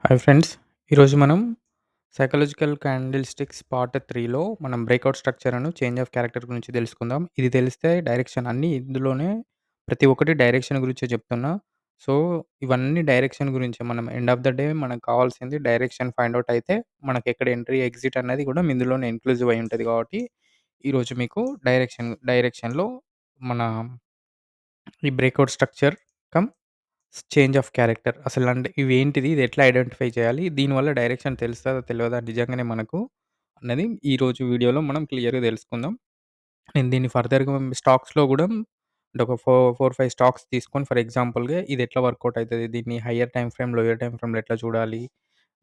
Hi friends. ఈరోజు మనం psychological క్యాండిల్‌స్టిక్స్ part 3లో మనం breakout structure change of character గురించి తెలుసుకుందాం. ఇది తెలిస్తే డైరెక్షన్ అన్నీ ఇందులోనే ప్రతి ఒక్కటి డైరెక్షన్ గురించే చెప్తున్నా. సో, ఇవన్నీ డైరెక్షన్ గురించే. మనం ఎండ్ ఆఫ్ ద డే మనకు కావాల్సింది డైరెక్షన్ ఫైండ్ ఔట్ అయితే మనకెక్కడ ఎంట్రీ, ఎగ్జిట్ అనేది కూడా ఇందులోనే ఇంక్లూజివ్ అయి ఉంటది కాబట్టి, ఈరోజు మీకు డైరెక్షన్‌లో మన ఈ breakout structure cum change of character అసలంటే ఇవేంటిది? ఇది ఎట్లా ఐడెంటిఫై చేయాలి? దీనివల్ల డైరెక్షన్ తెలుస్తదా? తెలవదా? నిజంగానే మనకు అన్నది ఈరోజు వీడియోలో మనం క్లియర్‌గా తెలుసుకుందాం. నేను దీన్ని ఫర్దర్‌గా స్టాక్స్‌లో గూడా అంటే ఒక 4, 5 స్టాక్స్ తీసుకొని ఫర్ ఎగ్జాంపుల్‌గా ఇది ఎట్లా వర్కౌట్ అయితది? దీన్ని hire time frame, lower time ఫ్రేమ్‌లో ఎట్లా చూడాలి?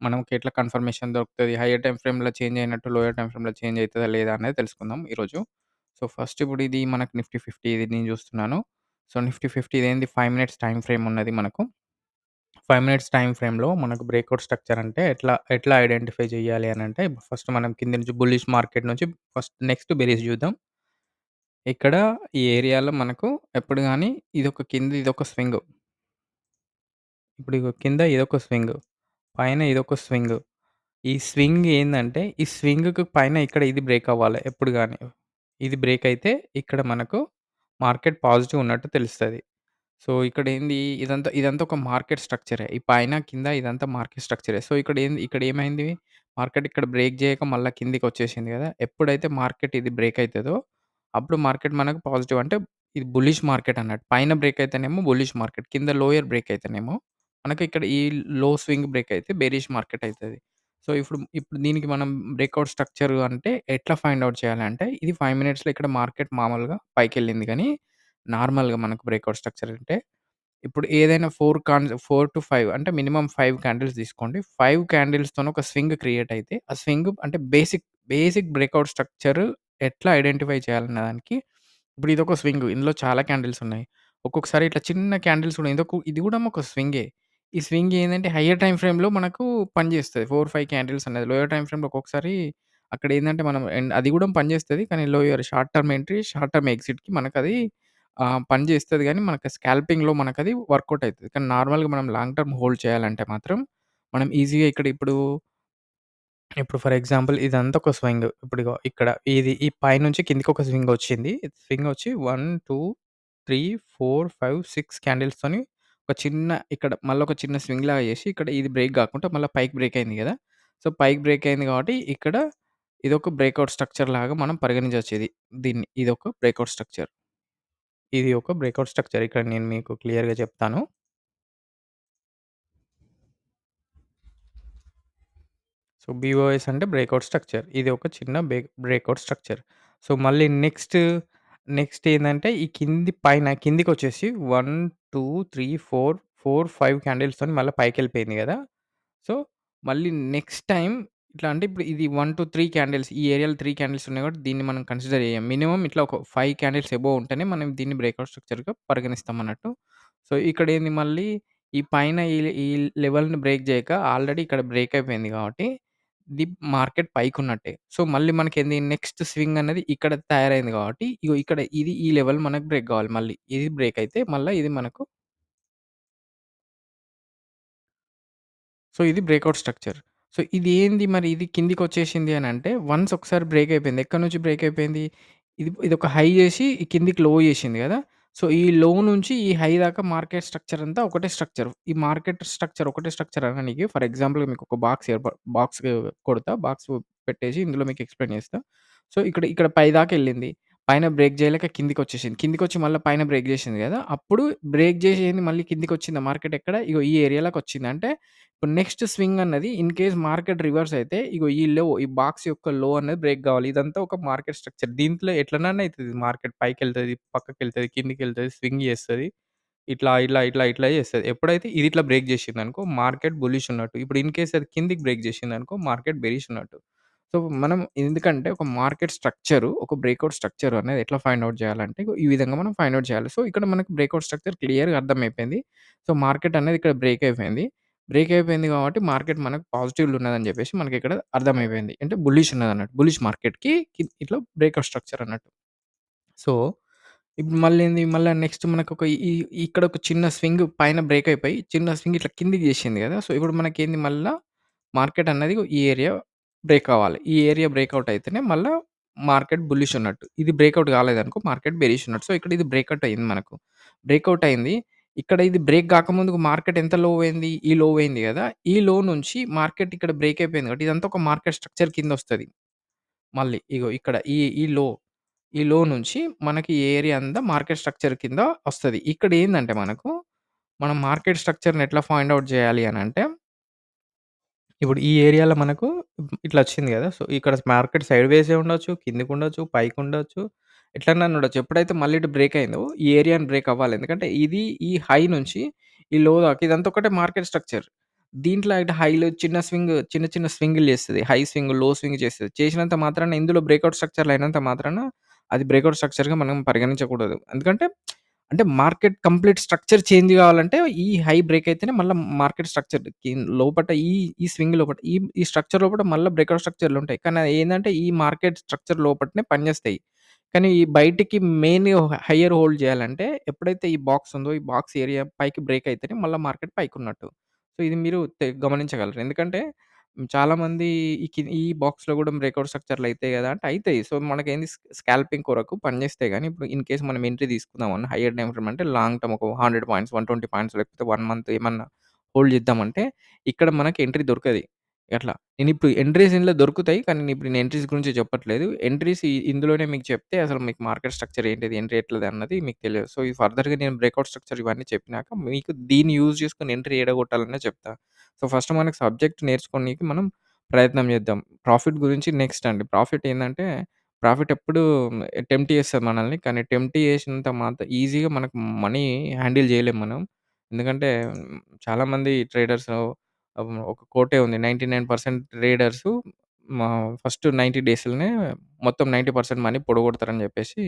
మనకి ఎట్లా కన్ఫర్మేషన్ దొరుకుతది? హైయర్ టైమ్ ఫ్రేమ్‌లో చేంజ్ అయినట్టు లోయర్ టైమ్ ఫ్రేమ్‌లో చేంజ్ అయితదా? లేదా? అనేది తెలుసుకుందాం ఈరోజు. సో, ఫస్ట్ ఇప్పుడు ఇది మనకు నిఫ్టీ 50 ఇది నేను చూస్తున్నాను. సో, నిఫ్టీ 50 ఇదేంది 5 మినిట్స్ టైమ్ ఫ్రేమ్ ఉన్నది మనకు. 5 మినిట్స్ టైమ్ ఫ్రేమ్‌లో మనకు బ్రేక్‌ఔట్ స్ట్రక్చర్ అంటే ఎట్లా ఎట్లా ఐడెంటిఫై చేయాలి అనంటే, ఫస్ట్ మనం కింద నుంచి బుల్లిష్ మార్కెట్ నుంచి నెక్స్ట్ బేరిష్ చూద్దాం. ఇక్కడ ఈ ఏరియాలో మనకు ఎప్పుడు గాని ఇదొక స్వింగ్. ఇప్పుడు ఇగో కింద ఇదొక స్వింగ్. పైన ఇదొక స్వింగ్. ఈ స్వింగ్ ఏందంటే, ఈ స్వింగ్‌కి పైన ఇక్కడ ఇది బ్రేక్ అవ్వాలి ఎప్పుడు గాని. ఇది బ్రేక్ అయితే ఇక్కడ మనకు మార్కెట్ పాజిటివ్ ఉన్నట్టు తెలుస్తది. సో, ఇక్కడేంది ఇదంతా ఒక మార్కెట్ స్ట్రక్చరే. ఈ పైన, కింద ఇదంతా మార్కెట్ స్ట్రక్చరే. సో, ఇక్కడేమైంది మార్కెట్ ఇక్కడ బ్రేక్ జేయక మళ్ళా కిందికొచ్చేసింది గదా! ఎప్పుడైతే మార్కెట్ ఇది బ్రేక్ అయితదో, అప్పుడు మార్కెట్ మనకు పాజిటివ్ అంటే ఇది బుల్లిష్ మార్కెట్ అన్నట్టు. పైన బ్రేక్ అయితేనేమో బుల్లిష్ మార్కెట్. కింద లోయర్ బ్రేక్ అయితేనేమో మనకి ఇక్కడ ఈ లో స్వింగ్ బ్రేక్ అయితే బేరిష్ మార్కెట్ అయితది. సో, ఇప్పుడు దీనికి మనం బ్రేక్‌ఔట్ స్ట్రక్చర్ అంటే ఎట్లా ఫైండ్ ఔట్ చేయాలంటే, ఇది 5 మినిట్స్‌లో ఇక్కడ మార్కెట్ మామూలుగా పైకెళ్ళింది గానీ, నార్మల్‌గా మనకు బ్రేక్‌ఔట్ స్ట్రక్చర్ అంటే ఇప్పుడు ఏదైనా 4-5 అంటే మినిమమ్ 5 క్యాండిల్స్ తీసుకోండి. 5 క్యాండిల్స్‌తోని ఒక స్వింగ్ క్రియేట్ అయితే, ఆ స్వింగ్ అంటే బేసిక్ బ్రేక్‌ఔట్ స్ట్రక్చర్ ఎట్లా ఐడెంటిఫై చేయాలన్న దానికి ఇప్పుడు ఇదొక స్వింగ్. ఇందులో చాలా క్యాండిల్స్ ఉన్నాయి. ఒక్కొక్కసారి ఇట్లా చిన్న క్యాండిల్స్ కూడా ఇది కూడా ఒక స్వింగే. ఈ స్వింగ్ ఏందంటే హైయర్ టైమ్ ఫ్రేమ్‌లో మనకు పనిచేస్తది. 4, 5 క్యాండిల్స్ అనేది. లోయర్ టైమ్ ఫ్రేమ్‌లో ఒక్కొక్కసారి అక్కడ ఏందంటే మనం అది కూడా పనిచేస్తది. కానీ lower short term entry, short term ఎగ్జిట్‌కి మనకది పని చేస్తది గానీ, మనకు స్కాల్పింగ్‌లో మనకది వర్కౌట్ అయితది. కానీ నార్మల్‌గా మనం లాంగ్ టర్మ్ హోల్డ్ చేయాలంటే మాత్రం, మనం ఈజీగా ఇప్పుడు ఫర్ ఎగ్జాంపుల్ ఇదంతా ఒక స్వింగ్. ఇప్పుడిగో ఇక్కడ ఈ పైనుంచి కిందకొక స్వింగొచ్చింది. స్వింగొచ్చి 1, 2, 3, 4, 5, 6 క్యాండిల్స్‌తోని ఒక చిన్న ఇక్కడ మళ్ళొక చిన్న స్వింగ్‌లాగా చేసి, ఇక్కడ ఇది బ్రేక్ గాకుండా మళ్ళా పైకి బ్రేక్ అయింది గదా! సో, పైకి బ్రేక్ అయింది కాబట్టి, ఇక్కడ ఇదొక బ్రేక్‌ఔట్ స్ట్రక్చర్ లాగా మనం పరిగణించొచ్చు దీన్ని. ఇదొక బ్రేక్‌ఔట్ స్ట్రక్చర్. ఇది ఒక బ్రేక్‌ఔట్ స్ట్రక్చర్. ఇక్కడ నేను మీకు క్లియర్‌గా చెప్తాను. సో, బీఓఎస్ అంటే బ్రేక్‌ఔట్ స్ట్రక్చర్. ఇది ఒక చిన్న బ్రేక్‌ఔట్ స్ట్రక్చర్. సో, మళ్ళీ నెక్స్ట్ ఏందంటే ఈ కిందికొచ్చేసి 1, 2, 3, 4, 5 క్యాండిల్స్‌తోని మళ్ళా పైకెళ్ళిపోయింది గదా! సో, మళ్ళీ నెక్స్ట్ టైమ్ ఇట్లా అంటే ఇప్పుడు ఇది 1-3 క్యాండిల్స్ ఈ ఏరియాలో 3 క్యాండిల్స్ ఉన్నాయి కాబట్టి దీన్ని మనం కన్సిడర్ చేయం. మినిమమ్ ఇట్లా ఒక 5 క్యాండిల్స్ అబోవ్ ఉంటేనే మనం దీన్ని బ్రేక్‌ఔట్ స్ట్రక్చర్‌గా పరిగణిస్తాం అన్నట్టు. సో, ఇక్కడేంది మళ్ళీ ఈ పైన ఈ లెవెల్‌ని బ్రేక్ చేయక ఆల్రెడీ ఇక్కడ బ్రేక్ అయిపోయింది కాబట్టి మార్కెట్ పైకున్నట్టే. సో, మళ్ళీ మనకేంది నెక్స్ట్ స్వింగ్ అనేది ఇక్కడ తయారైంది కాబట్టి ఇగో ఇక్కడ ఈ లెవెల్ మనకు బ్రేక్ కావాలి మళ్ళీ. ఇది బ్రేక్ అయితే మళ్ళా ఇది మనకు సో, ఇది బ్రేక్‌ఔట్ స్ట్రక్చర్. సో, ఇది కిందికొచ్చేసింది అనంటే వన్స్ ఒకసారి బ్రేక్ అయిపోయింది. ఎక్కడి నుంచి బ్రేక్ అయిపోయింది? ఇదొక హై చేసి ఈ కిందికి లో చేసింది గదా! సో, ఈ లో నుంచి ఈ హై దాకా మార్కెట్ స్ట్రక్చర్ అంతా ఒకటే స్ట్రక్చర్. ఈ మార్కెట్ స్ట్రక్చర్ ఒకటే స్ట్రక్చర్ అననీకి ఫర్ ఎగ్జాంపుల్‌గా మీకొక బాక్స్ కొడతా. బాక్స్ పెట్టేసి ఇందులో మీకు ఎక్స్‌ప్లెయిన్ చేస్తా. సో, ఇక్కడ పైదాకెళ్ళింది. పైన బ్రేక్ చేయలేక కిందికొచ్చేసింది. కిందికొచ్చి మళ్ళా పైన బ్రేక్ చేసింది గదా! అప్పుడు బ్రేక్ చేసి ఏంది మళ్ళీ కిందికొచ్చిందా మార్కెట్ ఎక్కడ? ఇగో ఈ ఏరియాలోకొచ్చింది. అంటే ఇప్పుడు నెక్స్ట్ స్వింగ్ అన్నది ఇన్ కేస్ మార్కెట్ రివర్స్ అయితే ఇగో ఈ బాక్స్ యొక్క లో అనేది బ్రేక్ గావాలి. ఇదంతా ఒక మార్కెట్ స్ట్రక్చర్. దీంట్లో ఎట్లనన్నా అయితది మార్కెట్ పైకెళ్తది, పక్కకెళ్తది, కిందకెళ్తది, స్వింగ్ చేస్తది. ఇట్లా చేస్తది. ఎప్పుడైతే ఇది ఇట్లా బ్రేక్ చేసిందనుకో మార్కెట్ బుల్లిష్ ఉన్నట్టు. ఇప్పుడు ఇన్ కేస్ అది కిందకి బ్రేక్ చేసిందనుకో మార్కెట్ బెరిష్ ఉన్నట్టు. సో, మనం ఎందుకంటే ఒక మార్కెట్ స్ట్రక్చర్, ఒక బ్రేక్‌ఔట్ స్ట్రక్చర్ అనేది ఎట్లా ఫైండ్ ఔట్ చేయాలంటే ఇగో ఈ విధంగా మనం ఫైండ్ ఔట్ చేయాలి. సో, ఇక్కడ మనకు బ్రేక్‌ఔట్ స్ట్రక్చర్ క్లియర్‌గా అర్థమైపోయింది. సో, మార్కెట్ అనేది ఇక్కడ బ్రేక్ అయిపోయింది. బ్రేక్ అయిపోయింది కాబట్టి మార్కెట్ మనకు పాజిటివ్‌లో ఉన్నదని చెప్పేసి మనకిక్కడ అర్థమైపోయింది. అంటే బుల్లిష్ ఉన్నదన్నట్టు. బుల్లిష్ మార్కెట్‌కి ఇట్లా బ్రేక్‌ఔట్ స్ట్రక్చర్ అన్నట్టు. సో, ఇప్పుడు మళ్ళేంది మళ్ళా నెక్స్ట్ మనకొక ఇక్కడ ఒక చిన్న స్వింగ్ పైన బ్రేక్ అయిపోయి, చిన్న స్వింగ్ ఇట్లా కిందకి చేసింది గదా! సో, ఇప్పుడు మనకేంది మళ్ళా మార్కెట్ అన్నది ఈ ఏరియా బ్రేక్ అవ్వాలి. ఈ ఏరియా బ్రేకౌట్ అయితేనే మళ్ళా మార్కెట్ బుల్లిష్ ఉన్నట్టు. ఇది బ్రేకౌట్ కాలేదనుకో మార్కెట్ బెరిష్ ఉన్నట్టు. సో, ఇక్కడ ఇది బ్రేకౌట్ అయింది మనకు. బ్రేకౌట్ అయింది. ఇక్కడ ఇది బ్రేక్ గాకముందుకు మార్కెట్ ఎంత లో అయింది? ఈ లో అయింది గదా! ఈ లో నుంచి మార్కెట్ ఇక్కడ బ్రేక్ అయిపోయింది కాబట్టి ఇదంతా ఒక మార్కెట్ స్ట్రక్చర్ కిందొస్తది. మళ్ళీ ఇగో ఇక్కడ ఈ లో, ఈ లో నుంచి మనకి ఈ ఏరియా అంతా మార్కెట్ స్ట్రక్చర్ కింద ఒస్తది. ఇక్కడేందంటే మనకు, మనం మార్కెట్ స్ట్రక్చర్‌ని ఎట్లా ఫైండ్ ఔట్ జేయాలి అనంటే, ఇప్పుడు ఈ ఏరియాలో మనకు ఇట్లొచ్చింది గదా! సో, ఇక్కడ మార్కెట్ సైడ్ వేసే ఉండొచ్చు, కిందకుండొచ్చు, పైకుండొచ్చు, ఎట్లనన్నా ఉండొచ్చు. ఎప్పుడైతే మళ్ళీ ఇటు బ్రేక్ అయిందో, ఈ ఏరియాని బ్రేక్ అవ్వాలి. ఎందుకంటే ఇది ఈ హై నుంచి ఈ లో దాకా ఇదంతా ఒకటే మార్కెట్ స్ట్రక్చర్. దీంట్లో ఇటు హైలో చిన్న స్వింగ్ చిన్న చిన్న స్వింగులు చేస్తది. హై స్వింగ్, లో స్వింగ్ చేస్తది. చేసినంత మాత్రాన ఇందులో బ్రేకౌట్ స్ట్రక్చర్‌లు అయినంత మాత్రాన అది బ్రేకౌట్ స్ట్రక్చర్‌గా మనం పరిగణించకూడదు. ఎందుకంటే అంటే మార్కెట్ కంప్లీట్ స్ట్రక్చర్ చేంజ్ గావాలంటే ఈ హై బ్రేక్ అయితేనే మళ్ళా మార్కెట్ స్ట్రక్చర్ లోపట ఈ స్వింగ్ లోపట ఈ స్ట్రక్చర్ లోపట మళ్ళా బ్రేకౌట్ స్ట్రక్చర్‌లుంటాయి. కానీ అదేందంటే ఈ మార్కెట్ స్ట్రక్చర్ లోపటనే పనిచేస్తాయి. కానీ ఈ బయటికి మెయిన్ హైయర్ హోల్డ్ చేయాలంటే ఎప్పుడైతే ఈ బాక్స్ ఉందో, ఈ బాక్స్ ఏరియా పైకి బ్రేక్ అయితేనే మళ్ళా మార్కెట్ పైకున్నట్టు. సో, ఇది మీరు గమనించగలరు. ఎందుకంటే చాలామంది ఈ బాక్స్‌లో గూడా బ్రేకౌట్ స్ట్రక్చర్‌లు అయితాయి గదా! అంటే అయితాయి. సో, మనకేంది స్కాల్పింగ్ కొరకు పనిచేస్తాయి గానీ, ఇప్పుడు ఇన్ కేస్ మనం ఎంట్రీ తీసుకుందామన్నా హైయర్ టైమ్ ఫ్రేమ్ అంటే లాంగ్ టర్మ్ ఒక 100 పాయింట్స్, 120 పాయింట్స్ లేకపోతే 1 మంత్ ఏమన్నా హోల్డ్ చేద్దామంటే, ఇక్కడ మనకి ఎంట్రీ దొరకది. అట్లా. నేనిప్పుడు ఎంట్రీస్ ఇందులో దొరుకుతాయి. కానీ ఇప్పుడు నేను ఎంట్రీస్ గురించి చెప్పట్లేదు. ఎంట్రీస్ ఇందులోనే మీకు చెప్తే అసలు మీకు మార్కెట్ స్ట్రక్చర్ ఏంటిది? ఎంట్రీ ఎట్లది అన్నది మీకు తెలియదు. సో, ఈ ఫర్దర్‌గా నేను బ్రేకౌట్ స్ట్రక్చర్ ఇవన్నీ చెప్పినాక మీకు దీన్ని యూజ్ చేసుకొని ఎంట్రీ ఏడ కొట్టాలనే చెప్తా. సో, ఫస్ట్ మనకు సబ్జెక్ట్ నేర్చుకోనీకి మనం ప్రయత్నం చేద్దాం. ప్రాఫిట్ గురించి నెక్స్ట్ అండి. ప్రాఫిట్ ఏందంటే, ప్రాఫిట్ ఎప్పుడు టెంప్ట్ చేస్తది మనల్ని. కానీ టెంప్ట్ చేసినంత ఈజీగా మనకు మనీ హ్యాండిల్ చేయలేం మనం. ఎందుకంటే చాలామంది ట్రేడర్స్ ఒక కోటే ఉంది. 99% ట్రేడర్సు మా ఫస్ట్ 90 డేస్‌లోనే మొత్తం 90% మనీ పొడగొడతారని చెప్పేసి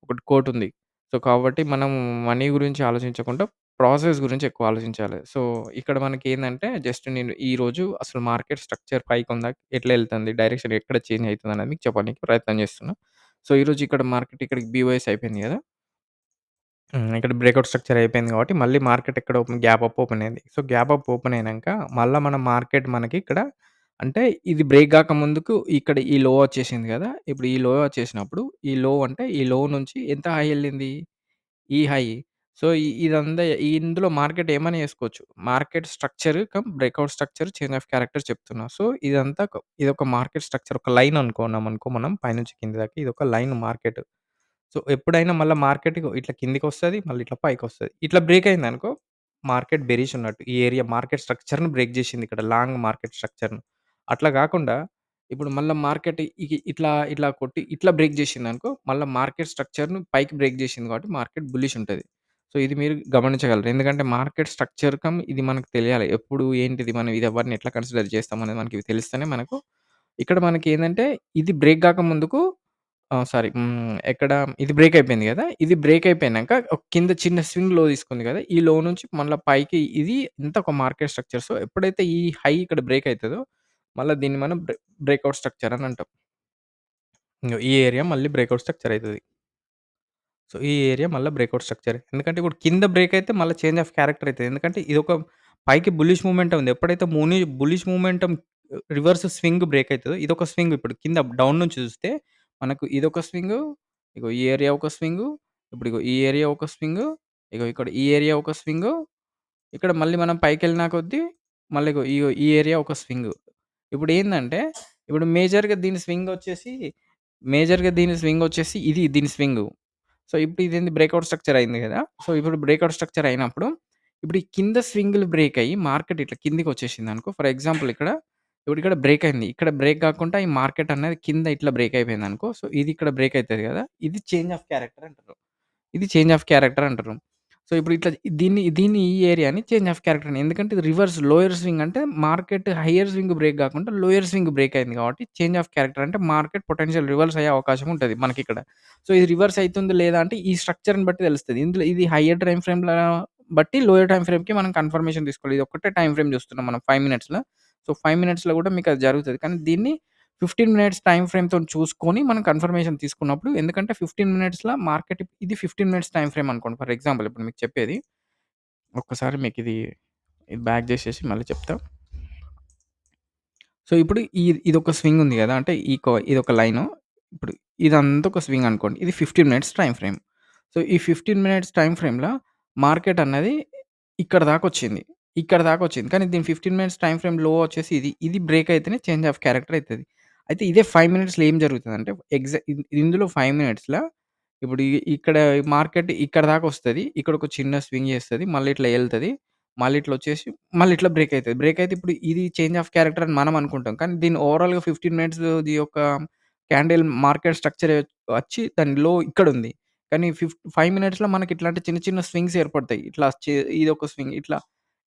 ఒకటి కోటుంది. సో, కాబట్టి మనం మనీ గురించి ఆలోచించకుండా ప్రాసెస్ గురించి ఎక్కువ ఆలోచించాలి. సో, ఇక్కడ మనకేందంటే జస్ట్ నేను ఈరోజు అసలు మార్కెట్ స్ట్రక్చర్ పైకుందా? ఎట్లా ఎళ్తుంది? డైరెక్షన్ ఎక్కడ చేంజ్ అయితుందనేది మీకు చెప్పడానికి ప్రయత్నం చేస్తున్నా. సో, ఈరోజు ఇక్కడ మార్కెట్ ఇక్కడికి బీఓఎస్ అయిపోయింది గదా! ఇక్కడ బ్రేకౌట్ స్ట్రక్చర్ అయిపోయింది కాబట్టి మళ్ళీ మార్కెట్ ఎక్కడ గ్యాప్ అప్ ఓపెన్ అయింది. సో, గ్యాప్ అప్ ఓపెన్ అయినంక మళ్ళా మన మార్కెట్ మనకి ఇక్కడ అంటే ఇది బ్రేక్ గాక ముందుకు ఇక్కడ ఈ లో వచ్చేసింది గదా! ఇప్పుడు ఈ లో వచ్చేసినప్పుడు ఈ లో అంటే ఈ లో నుంచి ఎంత హై ఎళ్ళింది? ఈ హై. సో, ఇదంతా ఇందులో మార్కెట్ ఏమన్నా చేసుకోవచ్చు. Market structure breakout structure, change of character చెప్తున్నా. సో, ఇదంతా ఇదొక మార్కెట్ స్ట్రక్చర్ ఒక లైన్ అనుకున్నామనుకో మనం పైనుంచి కింది దాకా ఇదొక లైన్ మార్కెట్. సో, ఎప్పుడైనా మళ్ళా మార్కెట్ ఇగో ఇట్లా కిందకొస్తది. మళ్ళీ ఇట్లా పైకొస్తది. ఇట్లా బ్రేక్ అయిందనుకో మార్కెట్ బెరిష్ ఉన్నట్టు. ఈ ఏరియా మార్కెట్ స్ట్రక్చర్‌ని బ్రేక్ జేసింది ఇక్కడ లాంగ్ మార్కెట్ స్ట్రక్చర్‌ని. అట్లా గాకుండా ఇప్పుడు మళ్ళా మార్కెట్ ఇట్లా కొట్టి ఇట్లా బ్రేక్ జేసిందనుకో మళ్ళా మార్కెట్ స్ట్రక్చర్‌ని పైకి బ్రేక్ జేసింది కాబట్టి మార్కెట్ బుల్లిష్ ఉంటది. సో, ఇది మీరు గమనించగలరు. ఎందుకంటే మార్కెట్ స్ట్రక్చర్ ఇది మనకు తెలియాలి. ఎప్పుడు ఏంటిది మనం ఇది ఎవరిని ఎట్లా కన్సిడర్ చేస్తాం అనేది మనకి ఇవి తెలిస్తేనే మనకు ఇక్కడ మనకేందంటే ఇది బ్రేక్ గాక ముందుకు సారీ. ఎక్కడ ఇది బ్రేక్ అయిపోయింది గదా! ఇది బ్రేక్ అయిపోయినంక కింద చిన్న స్వింగ్ లో తీసుకుంది గదా! ఈ లో నుంచి మళ్ళా పైకి ఇది ఇంత ఒక మార్కెట్ స్ట్రక్చర్. సో, ఎప్పుడైతే ఈ హై ఇక్కడ బ్రేక్ అయితదో, మళ్ళా దీన్ని మనం బ్రేకౌట్ స్ట్రక్చర్ అని అంటాం. ఇంగో ఈ ఏరియా మళ్ళీ బ్రేకౌట్ స్ట్రక్చర్ అయితది. సో, ఈ ఏరియా మళ్ళా బ్రేకౌట్ స్ట్రక్చర్. ఎందుకంటే ఇప్పుడు కింద బ్రేక్ అయితే మళ్ళా చేంజ్ ఆఫ్ క్యారెక్టర్ అయితది. ఎందుకంటే ఇదొక పైకి బుల్లిష్ మూవ్‌మెంట్ ఉంది. ఎప్పుడైతే బుల్లిష్ మూవ్‌మెంటం రివర్స్ స్వింగ్ బ్రేక్ అయితదో ఇదొక స్వింగ్ ఇప్పుడు కింద డౌన్ నుంచి చూస్తే మనకు ఇదొక స్వింగు, ఇగో ఈ ఏరియా ఒక స్వింగు, ఇప్పుడు ఇగో ఈ ఏరియా ఒక స్వింగు, ఇగో ఇక్కడ ఈ ఏరియా ఒక స్వింగు, ఇక్కడ మళ్ళీ మనం పైకెళ్ళిన కొద్దీ మళ్ళీ ఇగో ఈ ఏరియా ఒక స్వింగు. ఇప్పుడేందంటే ఇప్పుడు మేజర్‌గా దీని స్వింగొచ్చేసి ఇది దీని స్వింగు. సో, ఇప్పుడు ఇదేంది బ్రేకౌట్ స్ట్రక్చర్ అయింది గదా! సో, ఇప్పుడు బ్రేకౌట్ స్ట్రక్చర్ అయినప్పుడు, ఇప్పుడు ఈ కింద స్వింగులు బ్రేక్ అయ్యి మార్కెట్ ఇట్లా కిందకొచ్చేసిందనుకో ఫర్ ఎగ్జాంపుల్ ఇక్కడ బ్రేక్ అయింది. ఇక్కడ బ్రేక్ గాకుండా ఈ మార్కెట్ అనేది కింద ఇట్లా బ్రేక్ అయిపోయిందనుకో, సో, ఇది ఇక్కడ బ్రేక్ అయితది గదా! ఇది చేంజ్ ఆఫ్ క్యారెక్టర్ అంటారు. ఇది చేంజ్ ఆఫ్ క్యారెక్టర్ అంటారు. సో, ఇప్పుడు ఇట్లా దీన్ని ఈ ఏరియాని చేంజ్ ఆఫ్ క్యారెక్టర్ అని. ఎందుకంటే ఇది రివర్స్ లోయర్ స్వింగ్ అంటే మార్కెట్ హైయర్ స్వింగ్ బ్రేక్ గాకుండా లోయర్ స్వింగ్ బ్రేక్ అయింది కాబట్టి చేంజ్ ఆఫ్ క్యారెక్టర్ అంటే మార్కెట్ పొటెన్షియల్ రివర్స్ అయ్యే అవకాశం ఉంటది మనకిక్కడ. సో, ఇది రివర్స్ అయితుందో లేదా అంటే ఈ స్ట్రక్చర్‌ని బట్టి తెలుస్తది. ఇందులో ఇది హైయర్ టైమ్ ఫ్రేమ్‌ల బట్టి లోయర్ టైమ్ ఫ్రేమ్‌కి మనం కన్ఫర్మేషన్ తీసుకోవాలి. ఇది ఒక్కటే టైమ్ ఫ్రేమ్ చూస్తున్నాం మనం 5 మినిట్స్‌ల. సో, 5 మినిట్స్‌లో కూడా మీకు అది జరుగుతది. కానీ దీన్ని 15 మినిట్స్ టైమ్ ఫ్రేమ్‌తోని చూసుకొని మనం కన్ఫర్మేషన్ తీసుకున్నప్పుడు ఎందుకంటే 15 మినిట్స్‌ల మార్కెట్ ఇది 15 మినిట్స్ టైమ్ ఫ్రేమ్ అనుకోండి. ఫర్ ఎగ్జాంపుల్ ఇప్పుడు మీకు చెప్పేది. ఒక్కసారి మీకిది ఇది బ్యాక్ జేసేసి మళ్ళీ చెప్తా. సో, ఇప్పుడు ఇదొక స్వింగ్ ఉంది గదా! అంటే ఇదొక లైను. ఇప్పుడు ఇదంతా ఒక స్వింగ్ అనుకోండి. ఇది 15 మినిట్స్ టైమ్ ఫ్రేమ్. సో, ఈ 15 మినిట్స్ టైమ్ ఫ్రేమ్‌ల మార్కెట్ అన్నది ఇక్కడ దాకొచ్చింది. ఇక్కడ దాకొచ్చింది. కానీ దీని 15 మినిట్స్ టైమ్ ఫ్రేమ్ లో వచ్చేసి ఇది. ఇది బ్రేక్ అయితేనే చేంజ్ ఆఫ్ క్యారెక్టర్ అయితది. అయితే ఇదే 5 మినిట్స్‌లో ఏం జరుగుతదంటే ఇందులో 5 మినిట్స్‌ల ఇప్పుడు ఇక్కడ మార్కెట్ ఇక్కడ దాకొస్తది. ఇక్కడొక చిన్న స్వింగ్ చేస్తది. మళ్ళీ ఇట్లా ఎళ్తది. మళ్ళీ ఇట్లొచ్చేసి మళ్ళీ ఇట్లా బ్రేక్ అయితది. బ్రేక్ అయితే ఇప్పుడు ఇది చేంజ్ ఆఫ్ క్యారెక్టర్ అని మనం అనుకుంటాం. కానీ దీన్ని ఓవరాల్‌గా 15 మినిట్స్‌ది యొక్క క్యాండిల్ మార్కెట్ స్ట్రక్చర్ వచ్చి దాని లో ఇక్కడుంది. కానీ 5 మినిట్స్‌లో మనకి ఇట్లాంటి చిన్న చిన్న స్వింగ్స్ ఏర్పడతాయి. ఇట్లా ఇదొక స్వింగ్ ఇట్లా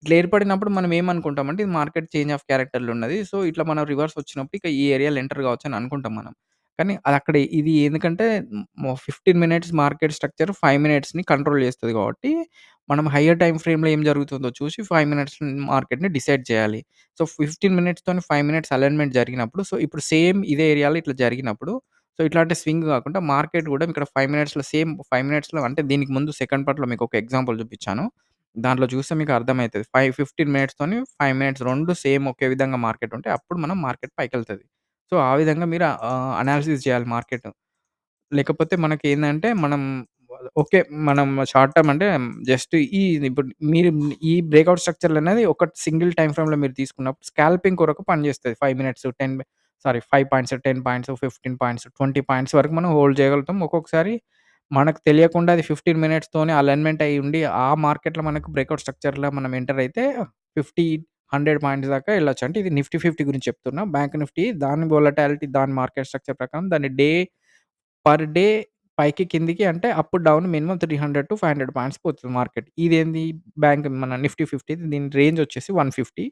ఏర్పడినప్పుడు మనం ఏమనుకుంటామంటే ఇది మార్కెట్ చేంజ్ ఆఫ్ క్యారెక్టర్‌లో ఉన్నది. సో, ఇట్లా మనం రివర్స్ వచ్చినప్పుడు ఇక ఈ ఏరియాలో ఎంటర్ కావచ్చు అని అనుకుంటాం మనం. కానీ అదక్కడ ఇది ఎందుకంటే 15 మినిట్స్ మార్కెట్ స్ట్రక్చర్ 5 మినిట్స్‌ని కంట్రోల్ చేస్తది కాబట్టి, మనం హైయర్ టైమ్ ఫ్రేమ్‌లో ఏం జరుగుతుందో చూసి 5 మినిట్స్ మార్కెట్‌ని డిసైడ్ చేయాలి. సో, 15 మినిట్స్‌తోని 5 మినిట్స్ అలైన్‌మెంట్ జరిగినప్పుడు, సో, ఇప్పుడు సేమ్ ఇదే ఏరియాలో ఇట్లా జరిగినప్పుడు, సో, ఇట్లాంటి స్వింగ్ కాకుండా మార్కెట్ కూడా ఇక్కడ 5 మినిట్స్‌లో సేమ్ 5 మినిట్స్‌లో అంటే దీనికి ముందు సెకండ్ పార్ట్‌లో మీకొక ఎగ్జాంపుల్ చూపించాను. దాంట్లో చూస్తే మీకు అర్థమైతది. 15 మినిట్స్‌తోని 5 మినిట్స్ 2 సేమ్ ఒకే విధంగా మార్కెట్ ఉంటే అప్పుడు మనం మార్కెట్ పైకెళ్తది. సో, ఆ విధంగా మీరు అనాలిసిస్ చేయాలి మార్కెట్. లేకపోతే మనకేందంటే మనం ఓకే. మనం షార్ట్ టర్మ్ అంటే జస్ట్ ఇప్పుడు మీరు ఈ బ్రేక్‌ఔట్ స్ట్రక్చర్‌లనేది ఒక సింగిల్ టైమ్ ఫ్రేమ్‌లో మీరు తీసుకున్నప్పుడు స్కాల్పింగ్ కొరకు పనిచేస్తది. 5 minutes, 5 points, 10 points, 15 points, 20 points వరకు మనం హోల్డ్ చేయగలుగుతాం. ఒక్కొక్కసారి మనకు తెలియకుండా అది 15 మినిట్స్‌తోనే అలైన్‌మెంట్ అయ్యి ఉండి ఆ మార్కెట్‌లో మనకు బ్రేక్‌ఔట్ స్ట్రక్చర్‌లో మనం ఎంటర్ అయితే 50, 100 పాయింట్స్ దాకా ఎళ్ళొచ్చు. అంటే ఇది నిఫ్టీ 50 గురించి చెప్తున్నా. బ్యాంక్ నిఫ్టీ దాని వోలటాలిటీ దాని మార్కెట్ స్ట్రక్చర్ ప్రకారం దాని పర్ డే పైకి, కిందకి అంటే అప్, డౌన్ మినిమమ్ 300-500 పాయింట్స్ పోతది మార్కెట్. ఇదేంది మన నిఫ్టీ 50 దీని రేంజ్ వచ్చేసి 150,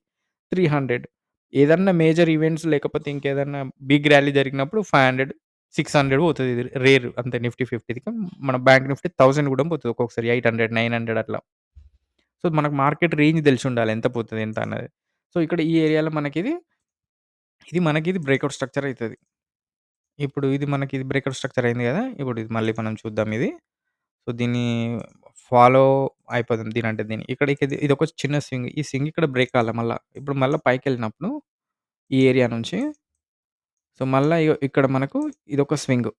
300 ఏదన్నా మేజర్ ఈవెంట్స్ లేకపోతే ఇంకేదన్నా బిగ్ ర్యాలీ జరిగినప్పుడు 500, 600 పోతది. ఇది రేర్ అంతే నిఫ్టీ 50ది. మన బ్యాంక్ నిఫ్టీ 1000 కూడా పోతది ఒక్కొక్కసారి 800, 900 అట్లా. సో, మనకు మార్కెట్ రేంజ్ తెలిసుండాలి ఎంత పోతది, ఎంత అన్నది. సో, ఇక్కడ ఈ ఏరియాలో మనకిది బ్రేక్‌ఔట్ స్ట్రక్చర్ అయితది. ఇప్పుడు ఇది మనకిది బ్రేక్‌ఔట్ స్ట్రక్చర్ అయింది గదా! ఇప్పుడు ఇది మళ్ళీ మనం చూద్దాం ఇది. సో, దీన్ని ఫాలో అయిపోదాం. ఇదొక చిన్న స్వింగ్. ఈ స్వింగ్ ఇక్కడ బ్రేక్ కాలే మళ్ళా. ఇప్పుడు మళ్ళా పైకెళ్ళినప్పుడు ఈ ఏరియా నుంచి సో, మళ్ళా ఇక్కడ మనకు ఇదొక స్వింగ్.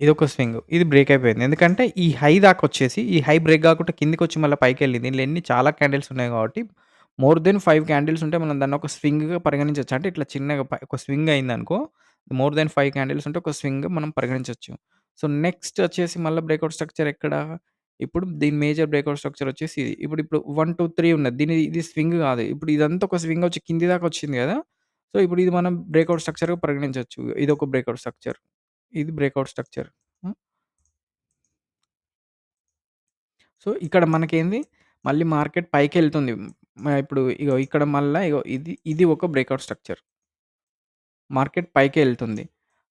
ఇదొక స్వింగ్. ఇది బ్రేక్ అయిపోయింది. ఎందుకంటే ఈ హై దాకొచ్చేసి ఈ హై బ్రేక్ గాకుండా కిందకొచ్చి మళ్ళా పైకెళ్ళింది. దీనిలో చాలా క్యాండిల్స్ ఉన్నాయి గాబట్టి మోర్ దెన్ 5 క్యాండిల్స్ ఉంటే మనం దాన్ని ఒక స్వింగ్‌గా పరిగణించొచ్చు. అంటే ఇట్లా చిన్నగా ఒక స్వింగ్ అయిందనుకో మోర్ దెన్ 5 క్యాండిల్స్ ఉంటే ఒక స్వింగ్ మనం పరిగణించొచ్చు. సో, నెక్స్ట్ వచ్చేసి మళ్ళా బ్రేక్‌ఔట్ స్ట్రక్చర్ ఎక్కడ? ఇప్పుడు దీని మేజర్ బ్రేక్‌ఔట్ స్ట్రక్చర్ వచ్చేసి ఇది. ఇప్పుడు 1, 2, 3 ఉన్నది. ఇది స్వింగ్ గాదు. ఇప్పుడు ఇదంతా ఒక స్వింగ్ వచ్చి కింది దాకా వచ్చింది గదా! సో, ఇప్పుడు ఇది మనం బ్రేక్‌ఔట్ స్ట్రక్చర్‌గా పరిగణించొచ్చు. ఇదొక బ్రేక్‌ఔట్ స్ట్రక్చర్. ఇది బ్రేక్‌ఔట్ స్ట్రక్చర్. హ్మ్. సో, ఇక్కడ మనకేంది మళ్ళీ మార్కెట్ పైకెళ్తుంది. ఇప్పుడు ఇక్కడ మళ్ళా ఇది ఒక బ్రేక్‌ఔట్ స్ట్రక్చర్. మార్కెట్ పైకే ఎళ్తుంది.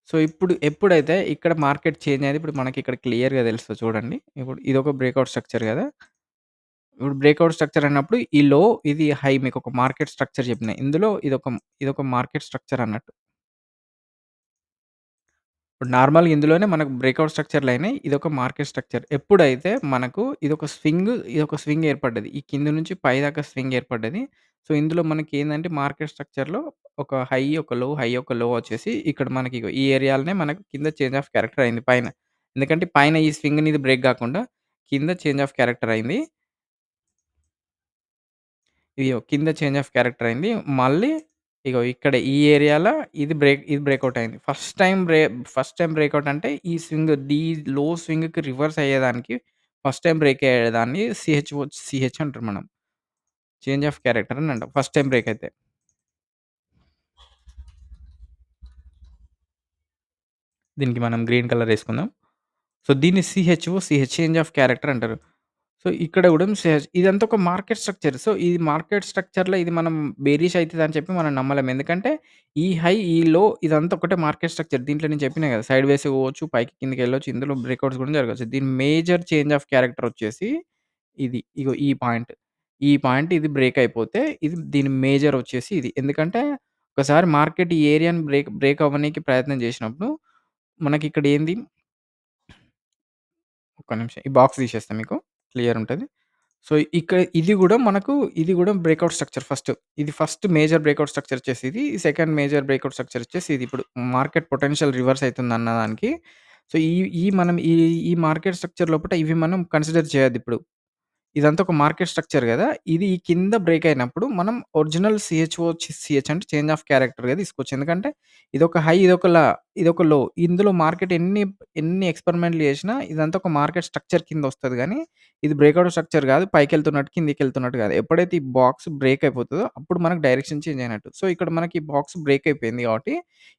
సో, ఇప్పుడు ఎప్పుడైతే ఇక్కడ మార్కెట్ చేంజ్ అయ్యేది ఇప్పుడు మనకిక్కడ క్లియర్‌గా తెలుస్తది చూడండి. ఇప్పుడు ఇదొక బ్రేక్‌ఔట్ స్ట్రక్చర్ గదా! ఇప్పుడు బ్రేక్‌ఔట్ స్ట్రక్చర్ అన్నప్పుడు ఈ లో, ఇది హై మీకొక మార్కెట్ స్ట్రక్చర్ చెప్పిన. ఇందులో ఇదొక మార్కెట్ స్ట్రక్చర్ అన్నట్టు. ఇప్పుడు నార్మల్‌గా ఇందులోనే మనకు బ్రేక్‌ఔట్ స్ట్రక్చర్‌లయినాయి. ఇదొక మార్కెట్ స్ట్రక్చర్. ఎప్పుడైతే మనకు ఇదొక స్వింగ్ ఏర్పడ్డది. ఈ కింద నుంచి పైదాకా స్వింగ్ ఏర్పడ్డది. సో, ఇందులో మనకేందంటే మార్కెట్ స్ట్రక్చర్‌లో ఒక హై, ఒక లో, హై, ఒక లో వచ్చేసి ఇక్కడ మనకి ఈ ఏరియాలనే మనకు కింద చేంజ్ ఆఫ్ క్యారెక్టర్ అయింది పైన. ఎందుకంటే పైన ఈ స్వింగ్‌నిది బ్రేక్ గాకుండా కింద చేంజ్ ఆఫ్ క్యారెక్టర్ అయింది. కింద చేంజ్ ఆఫ్ క్యారెక్టర్ అయింది. మళ్ళీ ఇక్కడ ఈ ఏరియాలో ఇది బ్రేకౌట్ అయింది. ఫస్ట్ టైమ్ బ్రేకౌట్ అంటే ఈ లో స్వింగ్‌కి రివర్స్ అయ్యేదానికి ఫస్ట్ టైమ్ బ్రేక్ అయ్యేదాన్ని సీహెచ్ అంటారు మనం. చేంజ్ ఆఫ్ క్యారెక్టర్ అని అంటాం. ఫస్ట్ టైమ్ బ్రేక్ అయితే. దీనికి మనం గ్రీన్ కలర్ యేసుకుందాం. సో, దీన్ని చేంజ్ ఆఫ్ క్యారెక్టర్ అంటారు. సో, ఇక్కడ గూడా ఇదంతా ఒక మార్కెట్ స్ట్రక్చర్. సో, ఈ మార్కెట్ స్ట్రక్చర్‌లో ఇది మనం బేరిష్ అయితదని చెప్పి మనం నమ్మలేం. ఎందుకంటే, ఈ హై, ఈ లో ఇదంతా ఒకటే మార్కెట్ స్ట్రక్చర్. దీంట్లో నేను చెప్పినా గదా! సైడ్ వేస్‌గా పోవచ్చు, పైకి కిందకెళ్ళొచ్చు. ఇందులో బ్రేకౌట్స్ కూడా జరగొచ్చు. దీని మేజర్ చేంజ్ ఆఫ్ క్యారెక్టర్ వచ్చేసి ఈ పాయింట్. ఈ పాయింట్ ఇది బ్రేక్ అయిపోతే, దీని మేజర్ వచ్చేసి ఇది. ఎందుకంటే, ఒకసారి మార్కెట్ ఈ ఏరియాని బ్రేక్ బ్రేక్ అవ్వనీకి ప్రయత్నం చేసినప్పుడు మనకిక్కడ ఏంది ఒక్క నిమిషం ఈ బాక్స్ తీసేస్తా మీకు క్లియర్ ఉంటది. సో, ఇక్కడ ఇది గూడా బ్రేకౌట్ స్ట్రక్చర్ ఫస్ట్. ఇది ఫస్ట్ మేజర్ బ్రేకౌట్ స్ట్రక్చర్ వచ్చేసి ఇది. సెకండ్ మేజర్ బ్రేకౌట్ స్ట్రక్చర్ వచ్చేసి ఇది. ఇప్పుడు మార్కెట్ పొటెన్షియల్ రివర్స్ అయితుందన్న దానికి సో, ఈ ఈ మనం ఈ ఈ మార్కెట్ స్ట్రక్చర్ లోపట ఇవి మనం కన్సిడర్ చేయొద్దిప్పుడు. ఇదంతా ఒక మార్కెట్ స్ట్రక్చర్ గదా! ఇది ఈ కింద బ్రేక్ అయినప్పుడు మనం ఒరిజినల్ సీహెచ్ అంటే చేంజ్ ఆఫ్ క్యారెక్టర్‌గా తీసుకోవచ్చు. ఎందుకంటే ఇదొక హై, ఇదొక లో. ఇందులో మార్కెట్ ఎన్ని ఎక్స్‌పెరిమెంట్‌లు చేసినా ఇదంతా ఒక మార్కెట్ స్ట్రక్చర్ కిందొస్తది గానీ, ఇది బ్రేకౌట్ స్ట్రక్చర్ గాదు. పైకెళ్తున్నట్టు, కిందకెళ్తున్నట్టు గాదు. ఎప్పుడైతే ఈ బాక్స్ బ్రేక్ అయిపోతదో అప్పుడు మనకు డైరెక్షన్ చేంజ్ అయినట్టు. సో, ఇక్కడ మనకి ఈ బాక్స్ బ్రేక్ అయిపోయింది కాబట్టి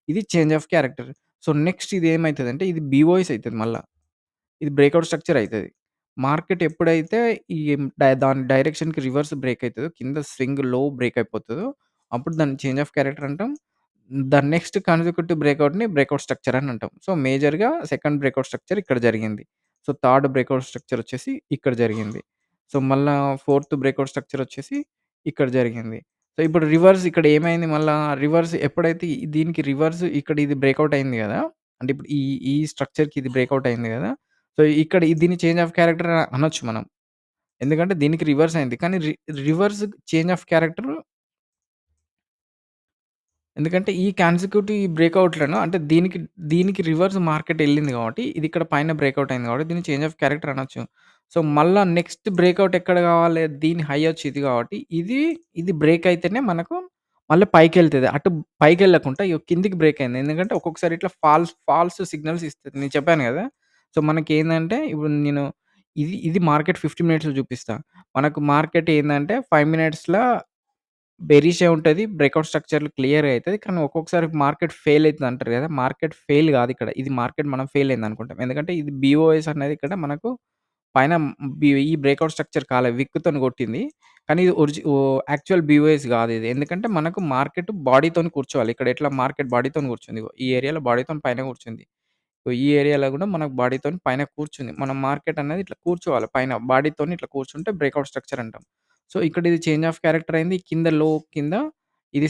ఇది change of character. So, next ఇదేమైతదంటే ఇది బీఓఎస్ అయితది మళ్ళా. ఇది బ్రేకౌట్ స్ట్రక్చర్ అయితది. మార్కెట్ ఎప్పుడైతే ఈ దాని డైరెక్షన్‌కి రివర్స్ బ్రేక్ అయితదో, కింద స్వింగ్ లో బ్రేక్ అయిపోతదో, అప్పుడు దాన్ని చేంజ్ ఆఫ్ క్యారెక్టర్ అంటాం. దాని నెక్స్ట్ కాన్సిక్యూటివ్ బ్రేకౌట్‌ని బ్రేకౌట్ స్ట్రక్చర్ అని అంటాం. సో, మేజర్‌గా సెకండ్ బ్రేకౌట్ స్ట్రక్చర్ ఇక్కడ జరిగింది. సో, థర్డ్ బ్రేకౌట్ స్ట్రక్చర్ వచ్చేసి ఇక్కడ జరిగింది. సో, మళ్ళా ఫోర్త్ బ్రేకౌట్ స్ట్రక్చర్ వచ్చేసి ఇక్కడ జరిగింది. సో, ఇప్పుడు రివర్స్ ఇక్కడ ఏమైంది మళ్ళా రివర్స్ ఎప్పుడైతే దీనికి రివర్స్ ఇక్కడ ఇది బ్రేకౌట్ అయింది గదా! అంటే ఇప్పుడు ఈ స్ట్రక్చర్‌కి ఇది బ్రేకౌట్ అయింది గదా! సో, ఇక్కడ దీన్ని చేంజ్ ఆఫ్ క్యారెక్టర్ అనొచ్చు మనం. ఎందుకంటే దీనికి రివర్స్ అయింది. కానీ రివర్స్ చేంజ్ ఆఫ్ క్యారెక్టర్ ఎందుకంటే ఈ కాన్సిక్యూటివ్ ఈ బ్రేకౌట్‌లను అంటే దీనికి రివర్స్ మార్కెట్ ఎళ్ళింది గాబట్టి, ఇది ఇక్కడ పైన బ్రేకౌట్ అయింది గాబట్టి, దీన్ని చేంజ్ ఆఫ్ క్యారెక్టర్ అనొచ్చు. సో, మళ్ళా నెక్స్ట్ బ్రేకౌట్ ఎక్కడ గావాలి? దీని హై వచ్చి ఇది గాబట్టి, ఇది బ్రేక్ అయితేనే మనకు మళ్ళీ పైకెళ్తది. అటు పైకెళ్ళకుండా ఇగో కిందికి బ్రేక్ అయింది. ఎందుకంటే ఒక్కొక్కసారి ఇట్లా ఫాల్స్ సిగ్నల్స్ ఇస్తది. నేను చెప్పాను గదా! సో, మనకేందంటే ఇప్పుడు నేను ఇది మార్కెట్ 50 మినిట్స్‌లో చూపిస్తా. మనకు మార్కెట్ ఏందంటే 5 మినిట్స్‌ల బెరిషే ఉంటది. బ్రేకౌట్ స్ట్రక్చర్‌లు క్లియర్‌గా అయితది. కానీ ఒక్కొక్కసారి మార్కెట్ ఫెయిల్ అయితదంటారు గదా! మార్కెట్ ఫెయిల్ గాదిక్కడ. ఇది మార్కెట్ మనం ఫెయిల్ అయిందనుకుంటాం. ఎందుకంటే ఇది బీఓఎస్ అనేది ఇక్కడ మనకు పైన ఈ బ్రేకౌట్ స్ట్రక్చర్ కాలే. విక్‌తోని కొట్టింది. కానీ ఇది యాక్చువల్ బీఓఎస్ గాదిది. ఎందుకంటే మనకు మార్కెట్ బాడీతోని కూర్చోవాలి. ఇక్కడ ఎట్లా మార్కెట్ బాడీతోని కూర్చుంది. ఇగో ఈ ఏరియాలో బాడీతోని పైన కూర్చుంది. సో, ఈ ఏరియాలో గూడా మనకు బాడీతోని పైన కూర్చుంది. మనం మార్కెట్ అనేది ఇట్లా కూర్చోవాలి. పైన బాడీతోని ఇట్లా కూర్చుంటే బ్రేకౌట్ స్ట్రక్చర్ అంటాం. సో, ఇక్కడ ఇది చేంజ్ ఆఫ్ క్యారెక్టర్ అయింది. కింద ఇది